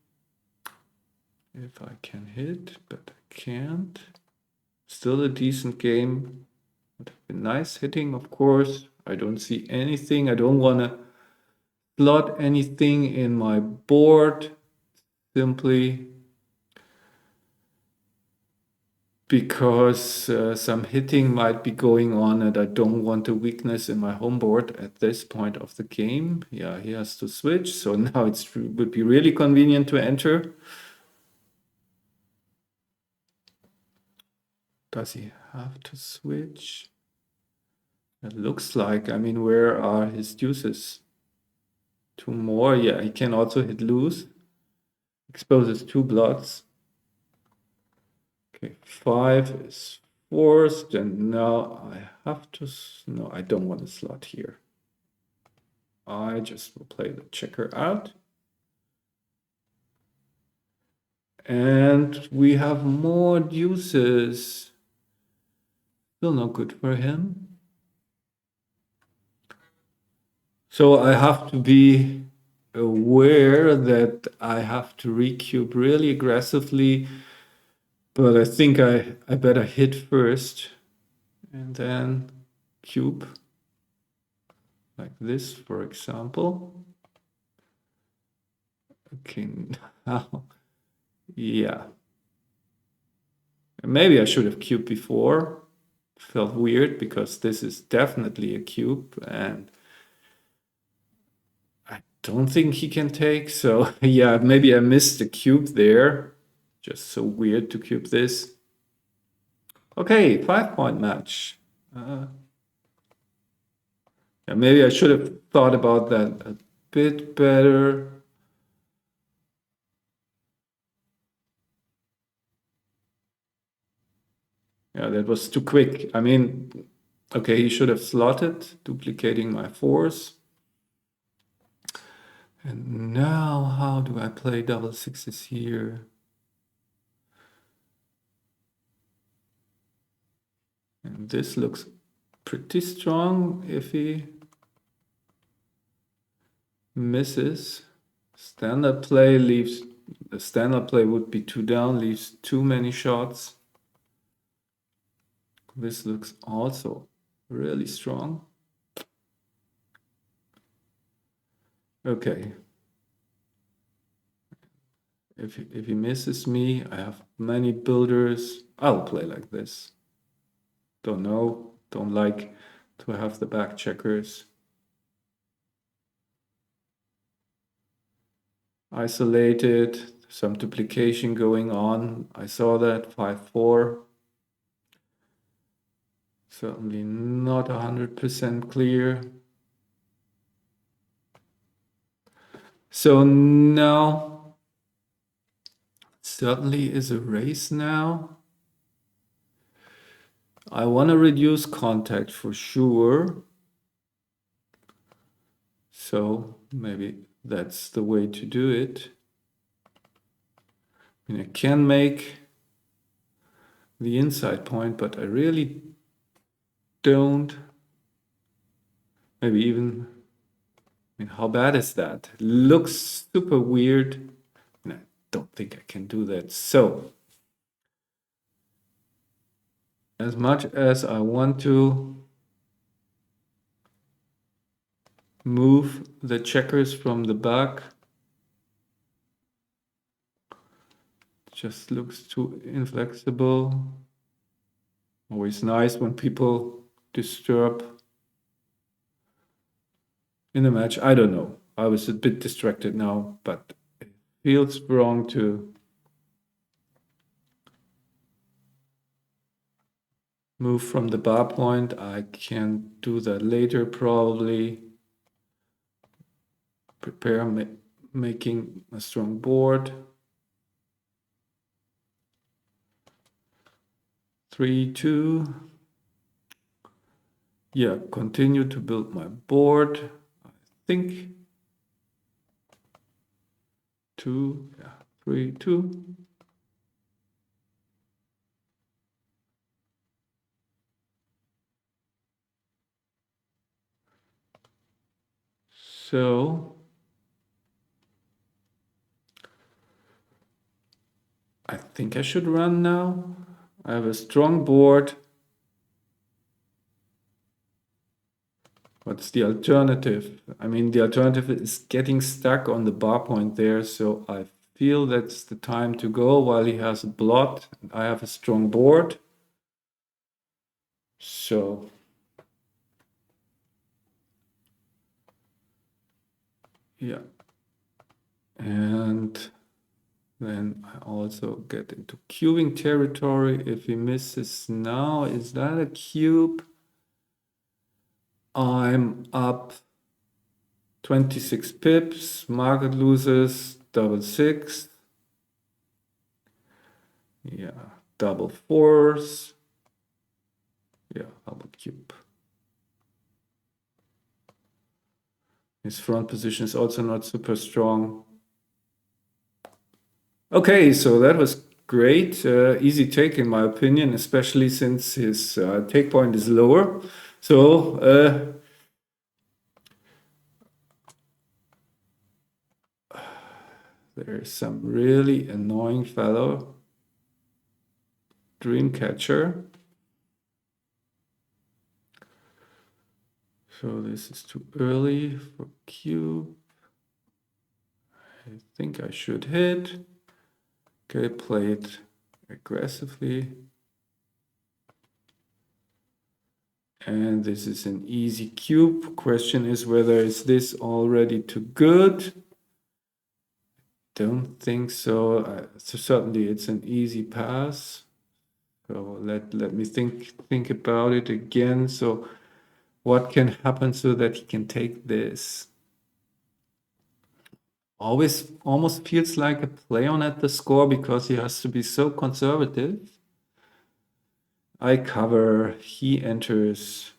If I can hit, but I can't. Still a decent game. Would have been nice hitting, of course. I don't see anything. I don't want to slot anything in my board. Simply because some hitting might be going on and I don't want a weakness in my home board at this point of the game. Yeah, he has to switch. So now it would be really convenient to enter. Does he have to switch? It looks like, I mean, where are his deuces? 2 more, yeah, he can also hit loose. Exposes 2 blots. Okay, 5 is forced, and now I have to, no, I don't want to slot here. I just will play the checker out. And we have more deuces. Still not good for him. So I have to be aware that I have to recube really aggressively, but I think I better hit first and then cube like this, for example. Okay, now, yeah. Maybe I should have cubed before. Felt weird because this is definitely a cube and I don't think he can take. So yeah, maybe I missed the cube there. Just so weird to cube this. Okay, 5-point match. Yeah, maybe I should have thought about that a bit better. Yeah, that was too quick. I mean, okay, he should have slotted, duplicating my fours. And now, how do I play double sixes here? And this looks pretty strong if he misses. Standard play leaves, the standard play would be 2 down, leaves too many shots. This looks also really strong. Okay. If he misses me, I have many builders. I'll play like this. Don't know, don't like to have the back checkers. Isolated, some duplication going on. I saw that 5-4. Certainly not 100% clear. So now certainly is a race now. I want to reduce contact for sure. So maybe that's the way to do it. I mean, I can make the inside point, but I really don't. Maybe even, I mean, how bad is that? Looks super weird. And I don't think I can do that. So, as much as I want to move the checkers from the back, just looks too inflexible. Always nice when people disturb in a match. I don't know. I was a bit distracted now, but it feels wrong to move from the bar point. I can do that later probably. Prepare making a strong board. 3-2. Yeah, continue to build my board. I think 2, yeah, 3-2. So I think I should run now. I have a strong board. What's the alternative? I mean, the alternative is getting stuck on the bar point there. So I feel that's the time to go while he has a blot. I have a strong board. So yeah. And then I also get into cubing territory. If he misses now, is that a cube? I'm up 26 pips, market loses, double six. Yeah, double fours. Yeah, double cube. His front position is also not super strong. Okay, so that was great. Easy take in my opinion, especially since his take point is lower. So there's some really annoying fellow, Dreamcatcher. So this is too early for cube. I think I should hit. Okay, play it aggressively. And this is an easy cube. Question is whether is this already too good? Don't think so. So certainly it's an easy pass. So let me think about it again. So what can happen so that he can take this? Always almost feels like a play on at the score because he has to be so conservative. I cover, he enters,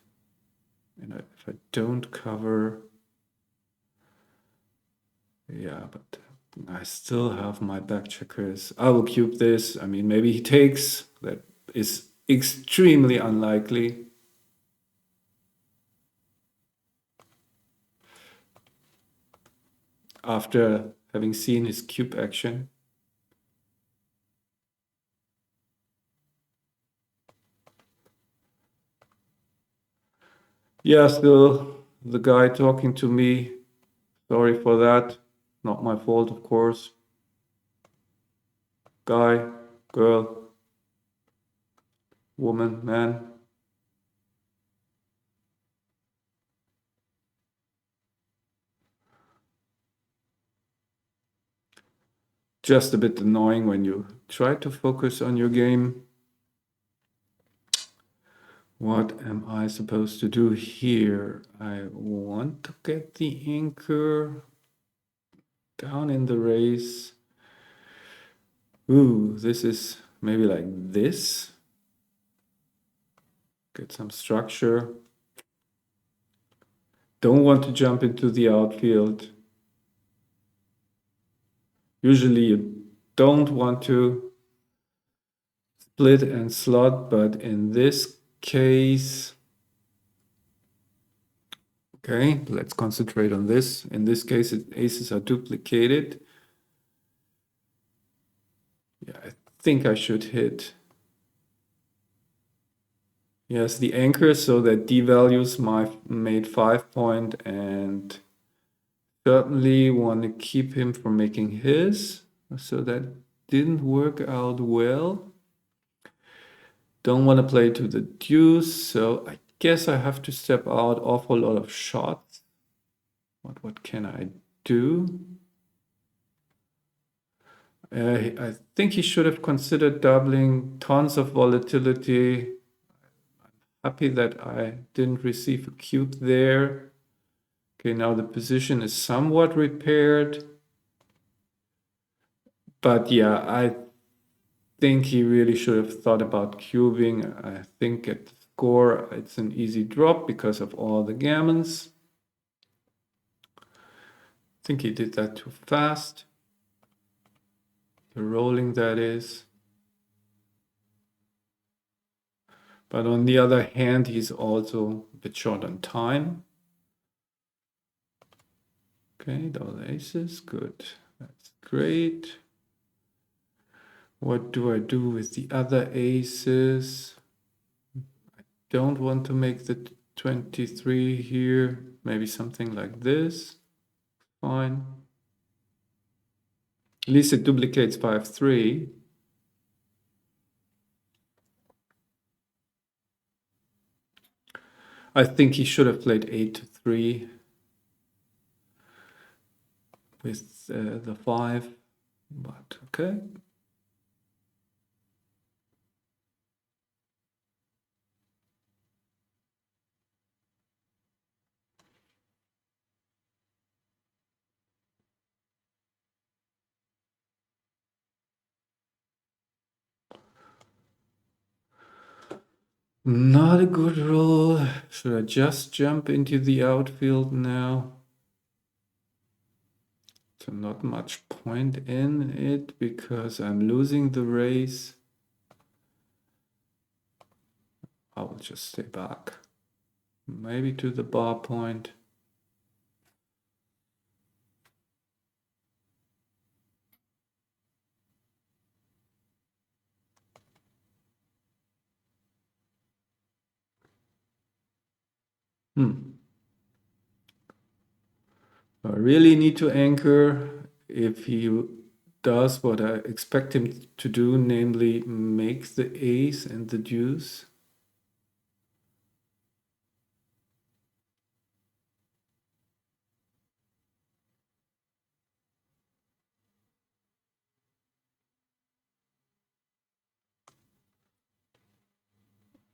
and if I don't cover, yeah, but I still have my back checkers. I will cube this. I mean, maybe he takes. That is extremely unlikely. After having seen his cube action. Yeah, still the guy talking to me. Sorry for that. Not my fault, of course. Guy, girl, woman, man. Just a bit annoying when you try to focus on your game. What am I supposed to do here? I want to get the anchor down in the race. Ooh, this is maybe like this. Get some structure. Don't want to jump into the outfield. Usually you don't want to split and slot, but in this case, okay, let's concentrate on this. In this case, aces are duplicated. Yeah, I think I should hit. Yes, the anchor, so that devalues my mate 5 point, and certainly want to keep him from making his. So that didn't work out well. Don't want to play to the deuce, so I guess I have to step out. Awful lot of shots. What can I do? I think he should have considered doubling. Tons of volatility. Happy that I didn't receive a cube there. Okay, now the position is somewhat repaired. But yeah, I think he really should have thought about cubing. I think at the score, it's an easy drop because of all the gammons. I think he did that too fast. The rolling, that is. But on the other hand, he's also a bit short on time. Okay, double aces, good. That's great. What do I do with the other aces? I don't want to make the 23 here. Maybe something like this. Fine. At least it duplicates 5-3. I think he should have played 8-3 with the 5, but okay. Not a good roll. Should I just jump into the outfield now? So not much point in it because I'm losing the race. I will just stay back. Maybe to the bar point. I really need to anchor if he does what I expect him to do, namely make the ace and the deuce.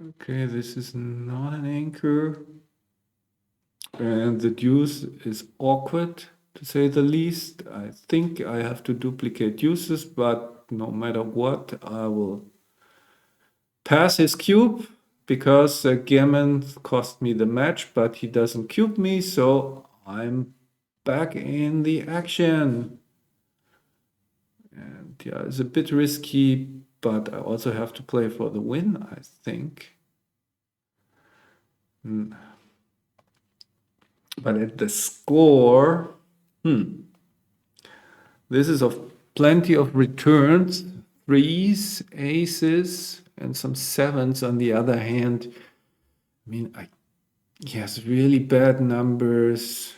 Okay, this is not an anchor. And the deuce is awkward, to say the least. I think I have to duplicate deuces, but no matter what, I will pass his cube because Gamon cost me the match, but he doesn't cube me, so I'm back in the action. And yeah, it's a bit risky, but I also have to play for the win, I think. But at the score, this is of plenty of returns, threes, aces, and some sevens on the other hand. I mean, he has really bad numbers.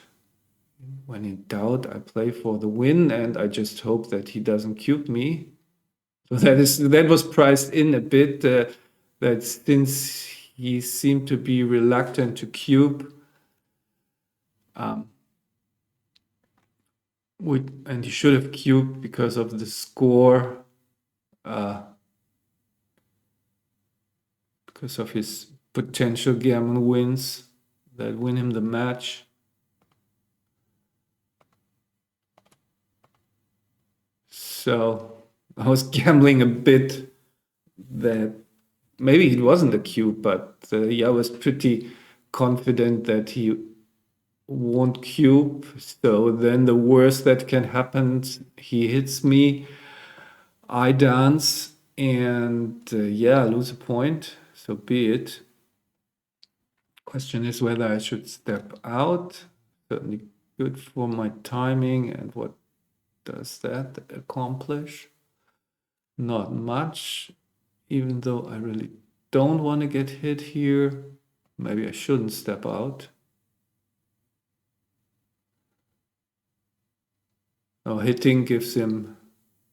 When in doubt, I play for the win, and I just hope that he doesn't cube me. So that was priced in a bit, that since he seemed to be reluctant to cube, and he should have cubed because of the score, because of his potential Gamon wins that win him the match. So I was gambling a bit that maybe it wasn't a cube, but yeah, I was pretty confident that he won't cube. So then the worst that can happen, he hits me, I dance, and yeah, lose a point. So be it. Question is whether I should step out. Certainly good for my timing. And what does that accomplish? Not much, even though I really don't want to get hit here. Maybe I shouldn't step out. Oh, hitting gives him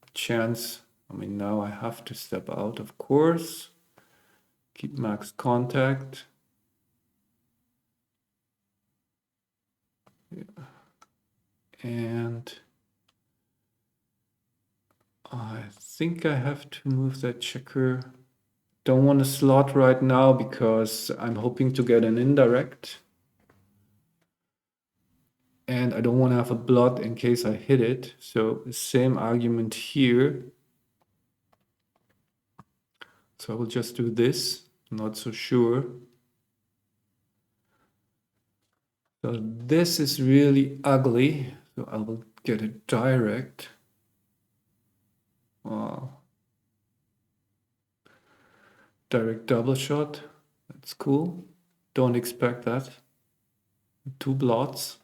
a chance. I mean, now I have to step out, of course. Keep max contact. Yeah. And I think I have to move that checker. Don't want to slot right now because I'm hoping to get an indirect. And I don't want to have a blot in case I hit it. So the same argument here. So I will just do this. Not so sure. So this is really ugly. So I will get it direct. Wow. Direct double shot. That's cool. Don't expect that. 2 blots.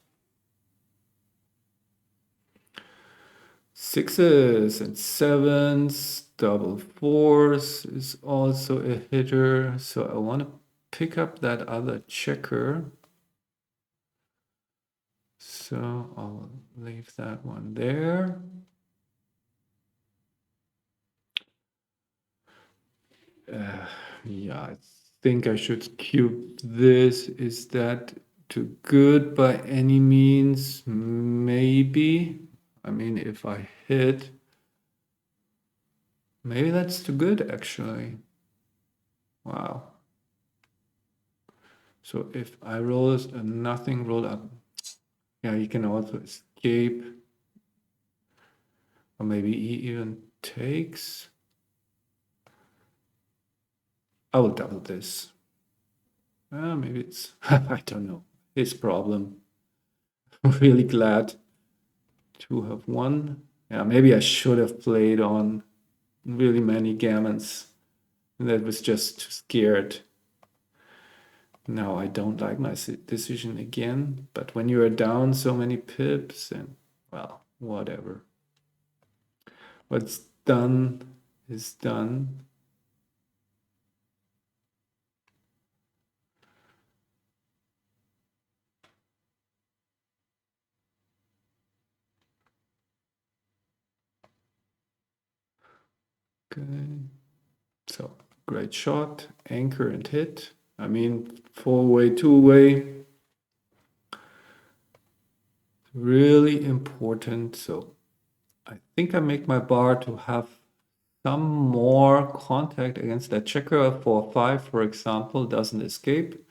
Sixes and sevens. Double fours is also a hitter. So I want to pick up that other checker. So I'll leave that one there. Yeah, I think I should cube this. Is that too good by any means? Maybe. I mean, if I hit, maybe that's too good actually. Wow. So if I roll nothing roll up, yeah, you can also escape. Or maybe he even takes. I will double this. Maybe it's, I don't know, his problem. I'm really glad to have won. Yeah, maybe I should have played on really many gammons. That was just too scared. No, I don't like my decision again. But when you are down so many pips, and well, whatever. What's done is done. Okay. So great shot, anchor and hit. I mean, 4-way, 2-way. Really important. So I think I make my bar to have some more contact against that checker. 4-5, for example, doesn't escape.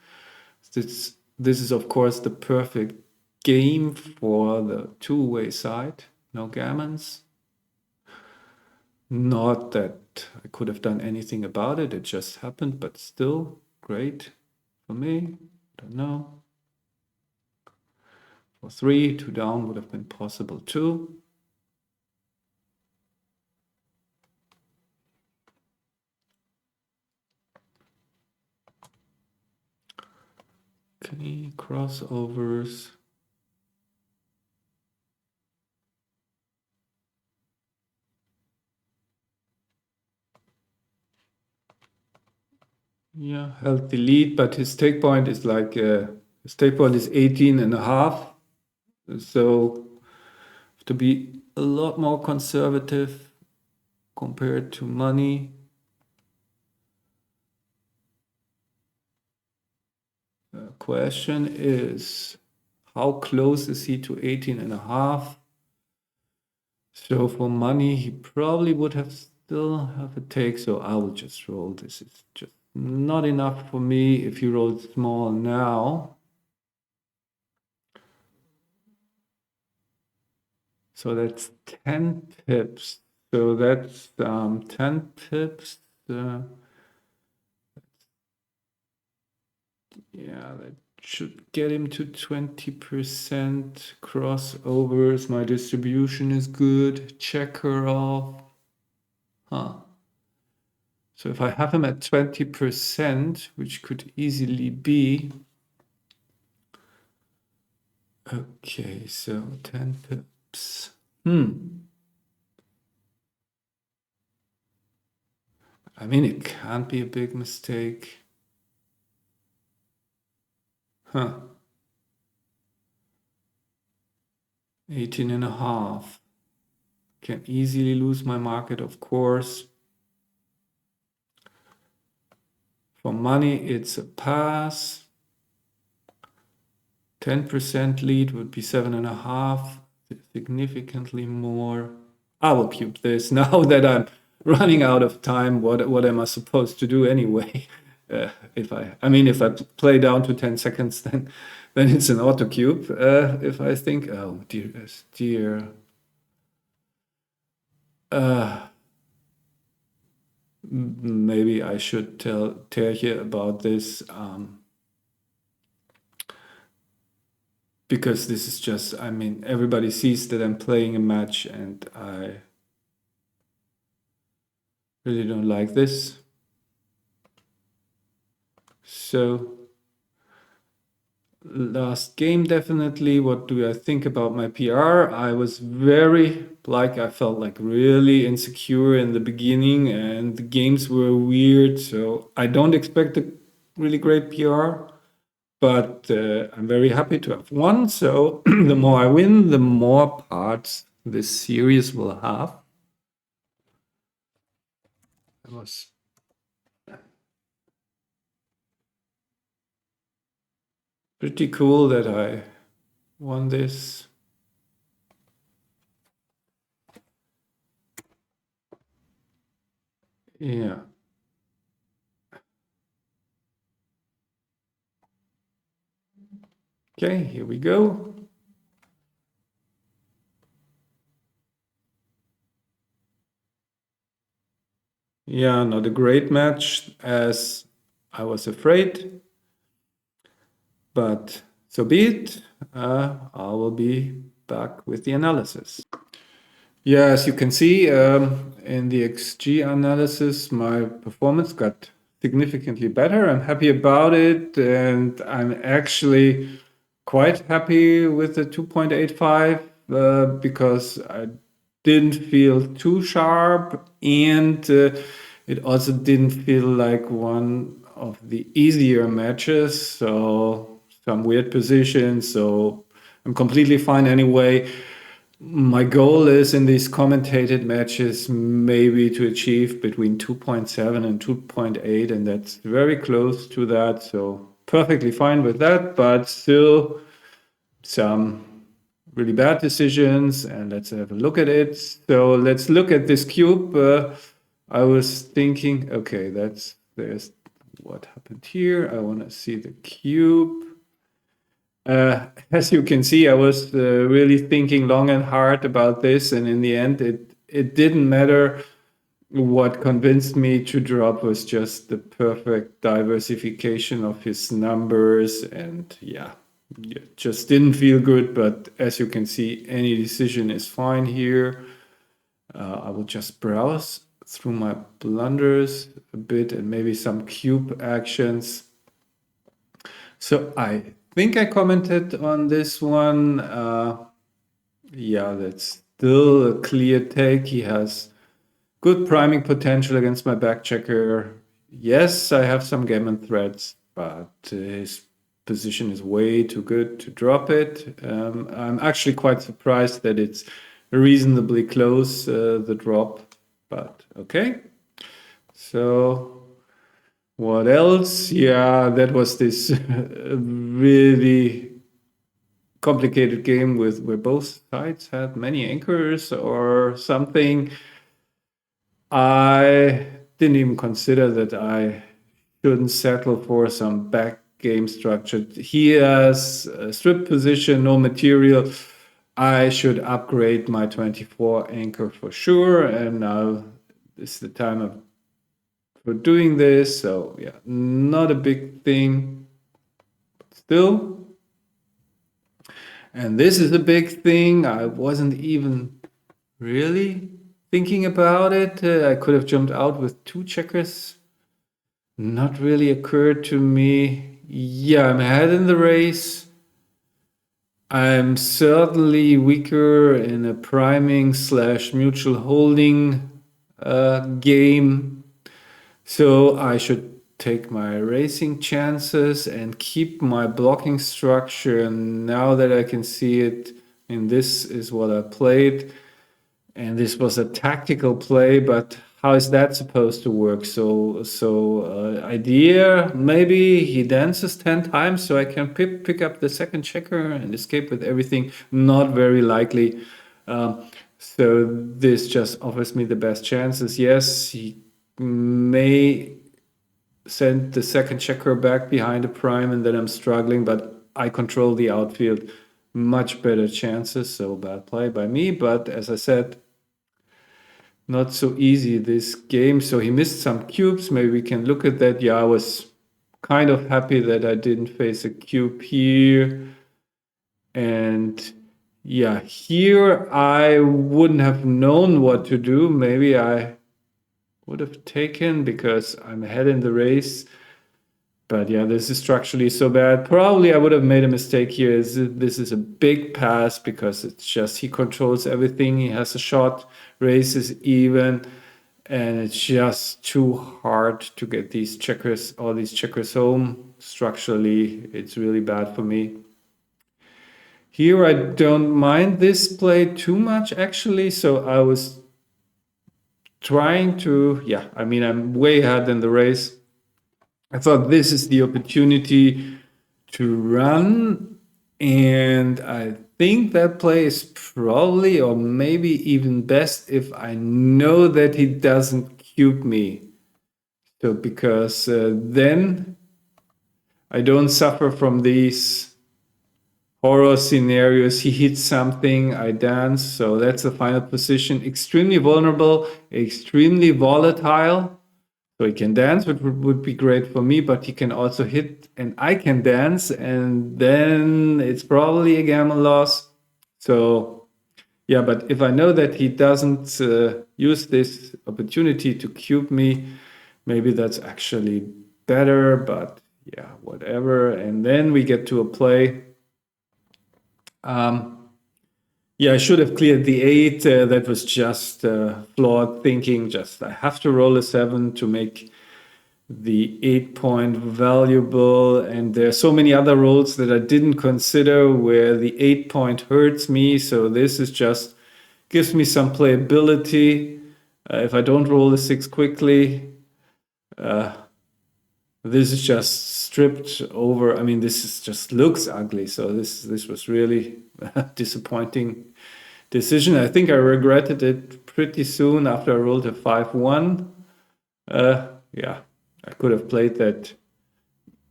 This is, of course, the perfect game for the 2-way side. No gammons. Not that I could have done anything about it. It just happened, but still great for me. Don't know. For 3, 2 down would have been possible too. Okay, crossovers. Yeah, healthy lead, but his take point is like, his take point is 18.5. So to be a lot more conservative compared to money. Question is, how close is he to 18.5? So for money, he probably would have still have a take. So I will just roll. This is just not enough for me. If you roll small now, so that's 10 pips. So that's 10 pips. Yeah, that should get him to 20% crossovers. My distribution is good. Check her off. Huh. So if I have him at 20%, which could easily be, okay, so 10 pips. I mean, it can't be a big mistake. Huh. 18.5. Can easily lose my market, of course. For money, it's a pass. 10% lead would be 7.5, significantly more. I will cube this now that I'm running out of time. What am I supposed to do anyway? If I play down to 10 seconds, then it's an auto cube. If I think, oh dear, maybe I should tell Terje about this. Because this is just, everybody sees that I'm playing a match and I really don't like this. So, last game definitely. What do I think about my PR? I was I felt like really insecure in the beginning and the games were weird. So I don't expect a really great PR. But I'm very happy to have won. So the more I win, the more parts this series will have. It was pretty cool that I won this. Yeah. Okay, here we go. Yeah, not a great match as I was afraid, but so be it. I will be back with the analysis. Yeah, as you can see in the XG analysis, my performance got significantly better. I'm happy about it, and I'm actually quite happy with the 2.85 because I didn't feel too sharp, and it also didn't feel like one of the easier matches. So some weird positions. So I'm completely fine anyway. My goal is in these commentated matches maybe to achieve between 2.7 and 2.8, and that's very close to that. So perfectly fine with that, but still some really bad decisions, and let's have a look at it. So let's look at this cube. I was thinking, okay, there's what happened here. I want to see the cube. As you can see, I was really thinking long and hard about this, and in the end, it didn't matter what convinced me to drop was just the perfect diversification of his numbers, and yeah, it just didn't feel good. But as you can see, any decision is fine here. I will just browse through my blunders a bit and maybe some cube actions. So I think I commented on this one. Yeah, that's still a clear take. He has good priming potential against my back checker. Yes, I have some Gamon threats, but his position is way too good to drop it. I'm actually quite surprised that it's reasonably close, the drop, but okay. So what else? Yeah, that was this really complicated game with where both sides had many anchors or something. I didn't even consider that I shouldn't settle for some back game structure. He has a strip position, no material. I should upgrade my 24 anchor for sure. And now is the time for doing this. So yeah, not a big thing, but still. And this is a big thing. I wasn't even really thinking about it. I could have jumped out with 2 checkers. Not really occurred to me. Yeah, I'm ahead in the race. I'm certainly weaker in a priming slash mutual holding game. So I should take my racing chances and keep my blocking structure. Now that I can see it, and this is what I played. And this was a tactical play, but how is that supposed to work? Idea, maybe he dances 10 times so I can pick up the second checker and escape with everything. Not very likely. So this just offers me the best chances. Yes, he may send the second checker back behind the prime and then I'm struggling, but I control the outfield. Much better chances, so bad play by me. But as I said, not so easy this game. So he missed some cubes. Maybe we can look at that. Yeah, I was kind of happy that I didn't face a cube here. And yeah, here I wouldn't have known what to do. Maybe I would have taken because I'm ahead in the race. But yeah, this is structurally so bad. Probably I would have made a mistake here. This is a big pass because it's just he controls everything. He has a shot, race is even, and it's just too hard to get these checkers, all these checkers home. Structurally, it's really bad for me. Here I don't mind this play too much actually. So I was trying to, yeah, I mean, I'm way ahead in the race. I thought this is the opportunity to run, and I think that play is probably or maybe even best if I know that he doesn't cube me. So because then I don't suffer from these horror scenarios. He hits something, I dance. So that's the final position. Extremely vulnerable, extremely volatile. So he can dance, which would be great for me, but he can also hit and I can dance, and then it's probably a Gamon loss. So yeah, but if I know that he doesn't use this opportunity to cube me, maybe that's actually better, but yeah, whatever. And then we get to a play. Yeah, I should have cleared the 8. That was just flawed thinking. Just I have to roll a 7 to make the 8-point valuable, and there are so many other rolls that I didn't consider where the 8-point hurts me. So this is just gives me some playability. If I don't roll the 6 quickly, this is just stripped over. I mean, this is just looks ugly. So this was really disappointing decision. I think I regretted it pretty soon after I rolled a 5-1. Yeah, I could have played that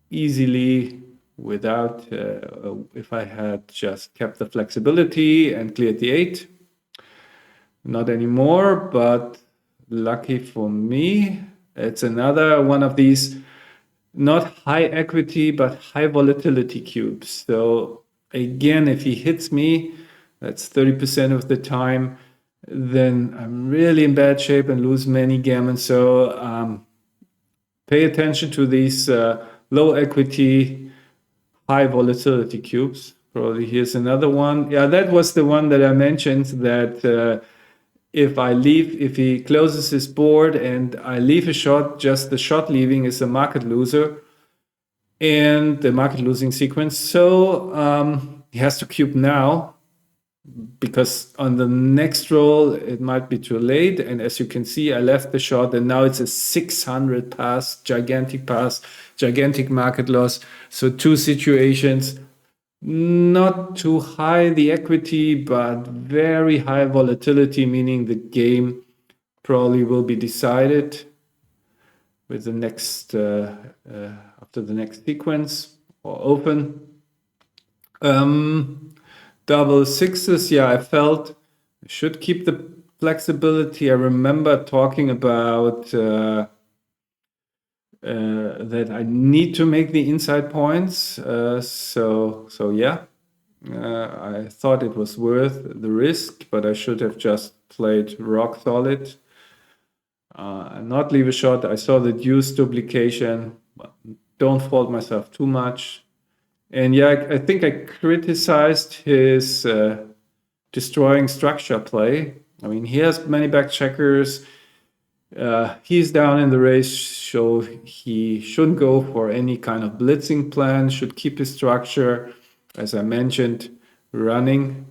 easily without, if I had just kept the flexibility and cleared the 8. Not anymore, but lucky for me, it's another one of these not high equity but high volatility cubes. So again, if he hits me, that's 30% of the time, then I'm really in bad shape and lose many gammons. So pay attention to these low equity, high volatility cubes. Probably here's another one. Yeah, that was the one that I mentioned, that if he closes his board and I leave a shot, just the shot leaving is a market loser and the market losing sequence. So he has to cube now, because on the next roll it might be too late. And as you can see, I left the shot and now it's a 600 pass, gigantic market loss. So two situations, not too high the equity, but very high volatility, meaning the game probably will be decided with the next after the next sequence or open. Double sixes, yeah, I felt I should keep the flexibility. I remember talking about that I need to make the inside points. So yeah, I thought it was worth the risk, but I should have just played rock solid. And not leave a shot. I saw the deuce duplication. Don't fault myself too much. And yeah, I think I criticized his destroying structure play. I mean, he has many back checkers. He's down in the race, so he shouldn't go for any kind of blitzing plan, should keep his structure, as I mentioned, running,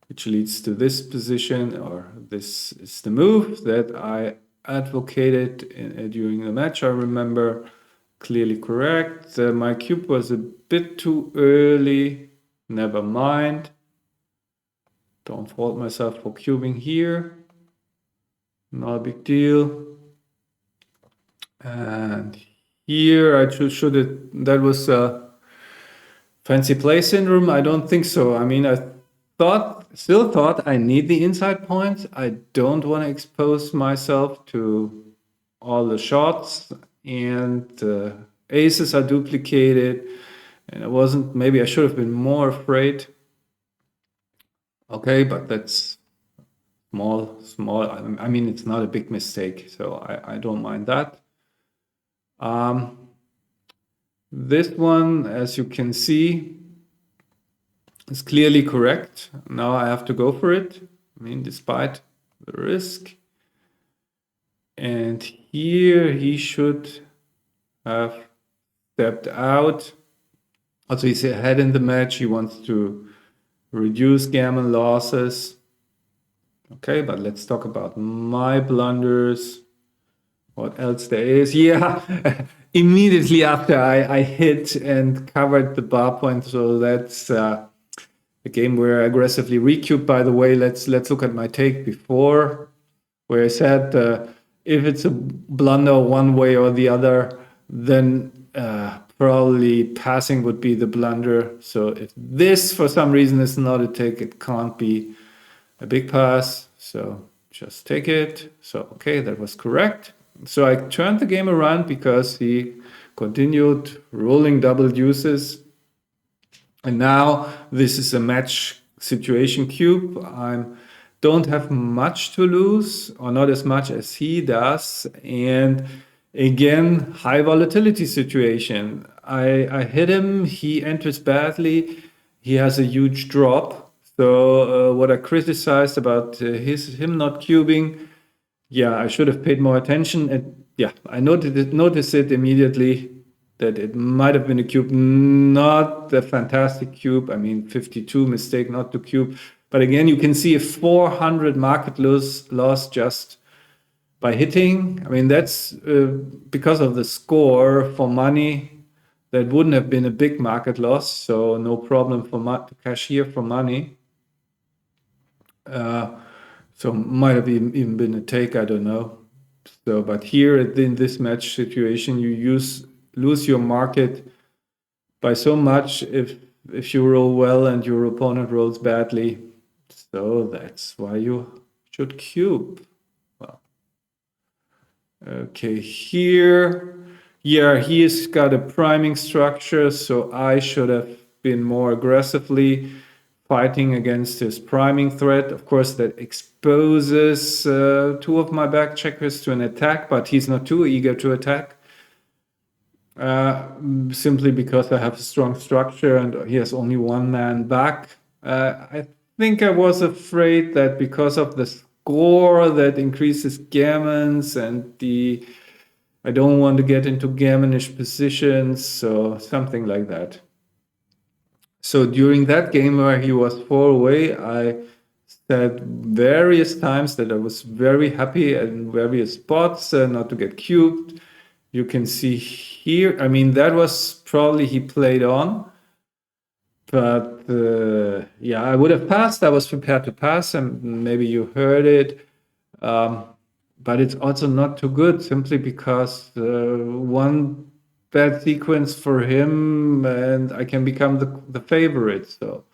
which leads to this position, or this is the move that I advocated during the match. I remember clearly correct. My cube was a bit too early. Never mind. Don't fault myself for cubing here. Not a big deal. And here I should have, that was a fancy play syndrome. I don't think so. I mean, I still thought I need the inside points. I don't want to expose myself to all the shots, and aces are duplicated, and maybe I should have been more afraid. Okay, but that's small. I mean, it's not a big mistake, so I don't mind that. This one, as you can see, is clearly correct. Now I have to go for it. I mean, despite the risk. And here he should have stepped out. Also, he's ahead in the match. He wants to reduce gammon losses. Okay, but let's talk about my blunders. What else there is? Yeah, immediately after I hit and covered the bar point. So that's a game where I aggressively recubed. By the way, let's look at my take before, where I said if it's a blunder one way or the other, then probably passing would be the blunder. So if this for some reason is not a take, it can't be a big pass. So just take it. So okay, that was correct. So I turned the game around because he continued rolling double deuces. And now this is a match situation cube. I don't have much to lose, or not as much as he does. And again, high volatility situation. I hit him, he enters badly, he has a huge drop. So what I criticized about him not cubing, yeah, I should have paid more attention. And yeah, I noticed it immediately that it might have been a cube, not a fantastic cube. I mean, 52 mistake not to cube. But again, you can see a 400 market loss just by hitting. I mean, that's because of the score for money. That wouldn't have been a big market loss, so no problem for to cash here for money. So might have even been a take, I don't know. So, but here in this match situation, you lose your market by so much if you roll well and your opponent rolls badly. So that's why you should cube. Well, Okay, here, yeah, he's got a priming structure, so I should have been more aggressively fighting against his priming threat. Of course, that exposes two of my back checkers to an attack, but he's not too eager to attack. Simply because I have a strong structure and he has only one man back. I think I was afraid that because of the score that increases gammons and I don't want to get into gammonish positions, so something like that. So during that game where he was 4 away, I said various times that I was very happy in various spots not to get cubed. You can see here, I mean, that was probably he played on, but yeah, I would have passed. I was prepared to pass, and maybe you heard it. But it's also not too good simply because one bad sequence for him and I can become the favorite. So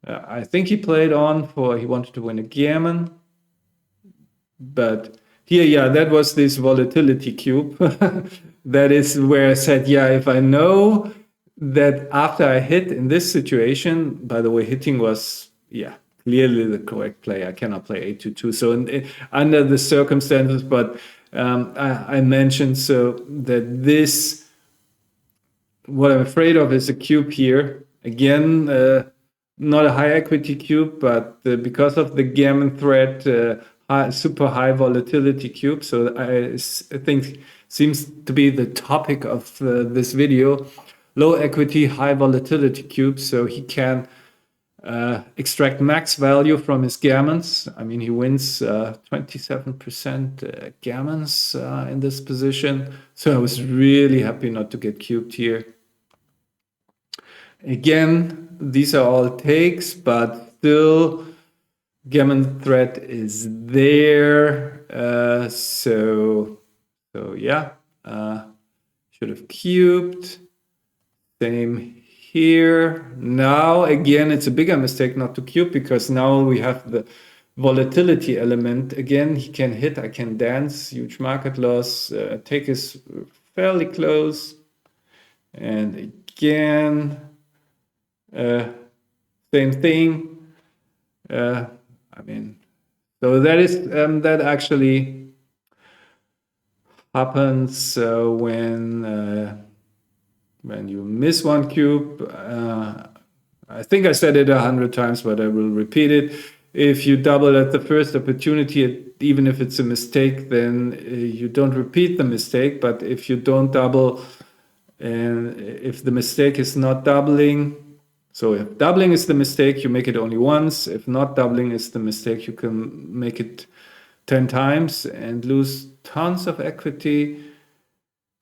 I think he played on for he wanted to win a Gamon. But here, yeah, that was this volatility cube. That is where I said, yeah, if I know that after I hit in this situation, by the way, hitting was, yeah, clearly the correct play. I cannot play 8-2-2. So under the circumstances, but I mentioned so that this, what I'm afraid of is a cube here. Again, not a high equity cube, but because of the Gammon threat, super high volatility cube. So I think seems to be the topic of this video. Low equity, high volatility cube. So he can extract max value from his gammons. I mean, he wins 27% gammons in this position. So I was really happy not to get cubed here. Again, these are all takes, but still gammon threat is there. So yeah, should have cubed. Same here. Now, again, it's a bigger mistake not to cube because now we have the volatility element. Again, he can hit, I can dance, huge market loss. Take is fairly close. And again, same thing. I mean, so that is that actually happens when you miss one cube. I think I said it 100 times, but I will repeat it. If you double at the first opportunity, even if it's a mistake, then you don't repeat the mistake. But if you don't double, and if the mistake is not doubling, so if doubling is the mistake, you make it only once. If not doubling is the mistake, you can make it 10 times and lose tons of equity.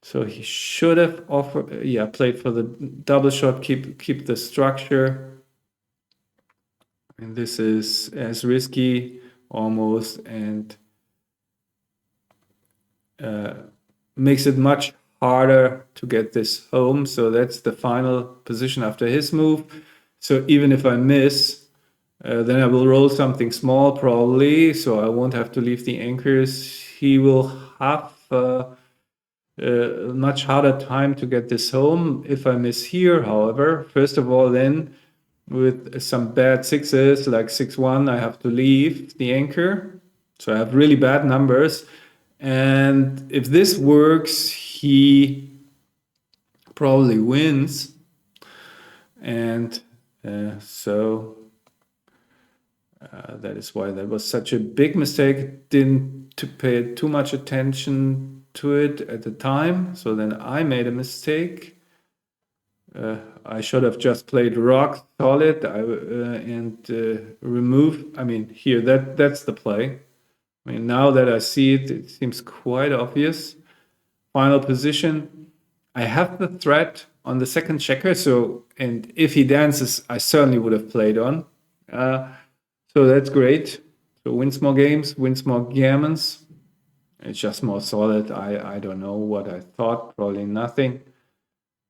So he should have offered, yeah, played for the double shot, keep the structure. And this is as risky almost and makes it much harder to get this home. So that's the final position after his move. So even if I miss, then I will roll something small probably. So I won't have to leave the anchors. He will have much harder time to get this home. If I miss here, however, first of all, then with some bad sixes, like 6-1, I have to leave the anchor. So I have really bad numbers. And if this works, he probably wins. And so that is why that was such a big mistake. Didn't to pay too much attention to it at the time. So then I made a mistake. I should have just played rock solid and remove. I mean, here that's the play. I mean, now that I see it, it seems quite obvious. Final position. I have the threat on the second checker. So, and if he dances, I certainly would have played on. So that's great. So wins more games, wins more gammons. It's just more solid. I don't know what I thought. Probably nothing.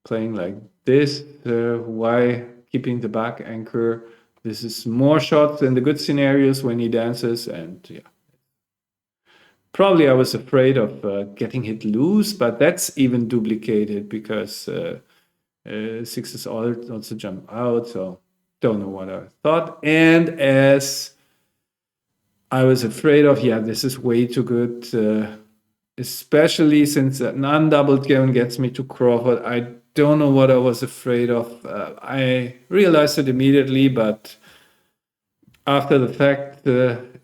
Playing like this. Why keeping the back anchor? This is more shots in the good scenarios when he dances. And yeah. Probably I was afraid of getting hit loose, but that's even duplicated because sixes also jump out. So don't know what I thought. And as I was afraid of, yeah, this is way too good, especially since an undoubled Gamon gets me to Crawford. I don't know what I was afraid of. I realized it immediately, but after the fact,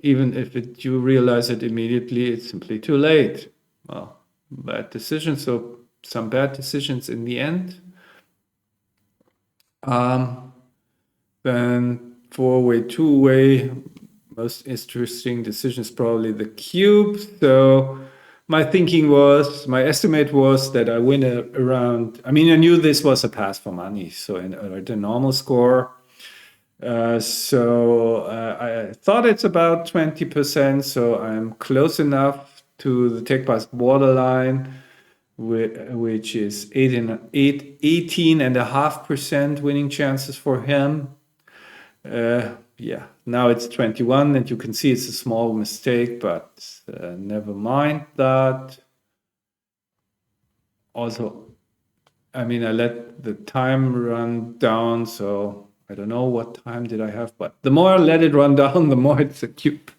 even if you realize it immediately, it's simply too late. Well, bad decisions. So some bad decisions in the end. Then four-way, two-way, most interesting decision is probably the cube. So my estimate was that I win around. I mean, I knew this was a pass for money. So at the normal score. I thought it's about 20%, so I'm close enough to the take pass borderline, which is 18.5% winning chances for him. Yeah, now it's 21, and you can see it's a small mistake, but never mind that. Also, I mean, I let the time run down, so I don't know what time did I have, but the more I let it run down, the more it's a cube,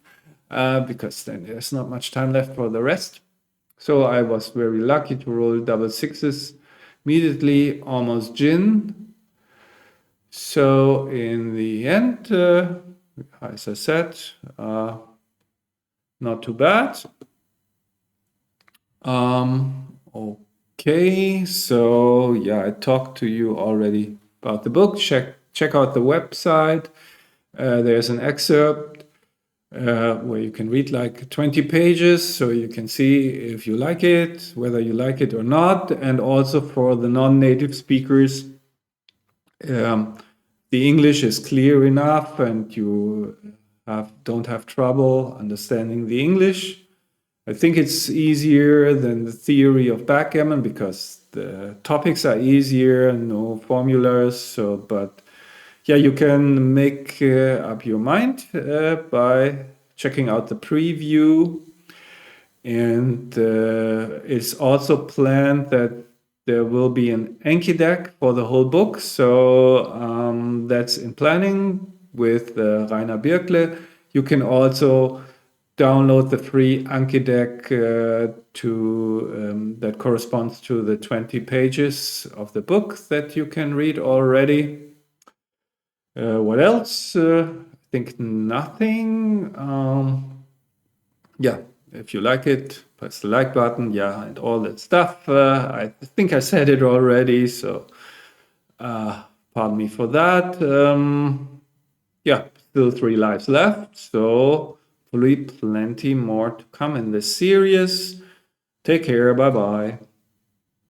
because then there's not much time left for the rest. So I was very lucky to roll double sixes immediately, almost gin. So in the end, as I said, not too bad. Okay, so yeah, I talked to you already about the book. Check out the website. There's an excerpt where you can read like 20 pages, so you can see if you like it, whether you like it or not. And also for the non-native speakers, the English is clear enough, and you don't have trouble understanding the English. I think it's easier than the theory of backgammon because the topics are easier, no formulas. So, but yeah, you can make up your mind by checking out the preview. And it's also planned that there will be an Anki deck for the whole book. So that's in planning with Rainer Birkle. You can also download the free Anki deck that corresponds to the 20 pages of the book that you can read already. What else? I think nothing. Yeah, if you like it, press the like button. Yeah, and all that stuff. I think I said it already, so pardon me for that. Yeah, still 3 lives left, so hopefully plenty more to come in this series. Take care. Bye bye.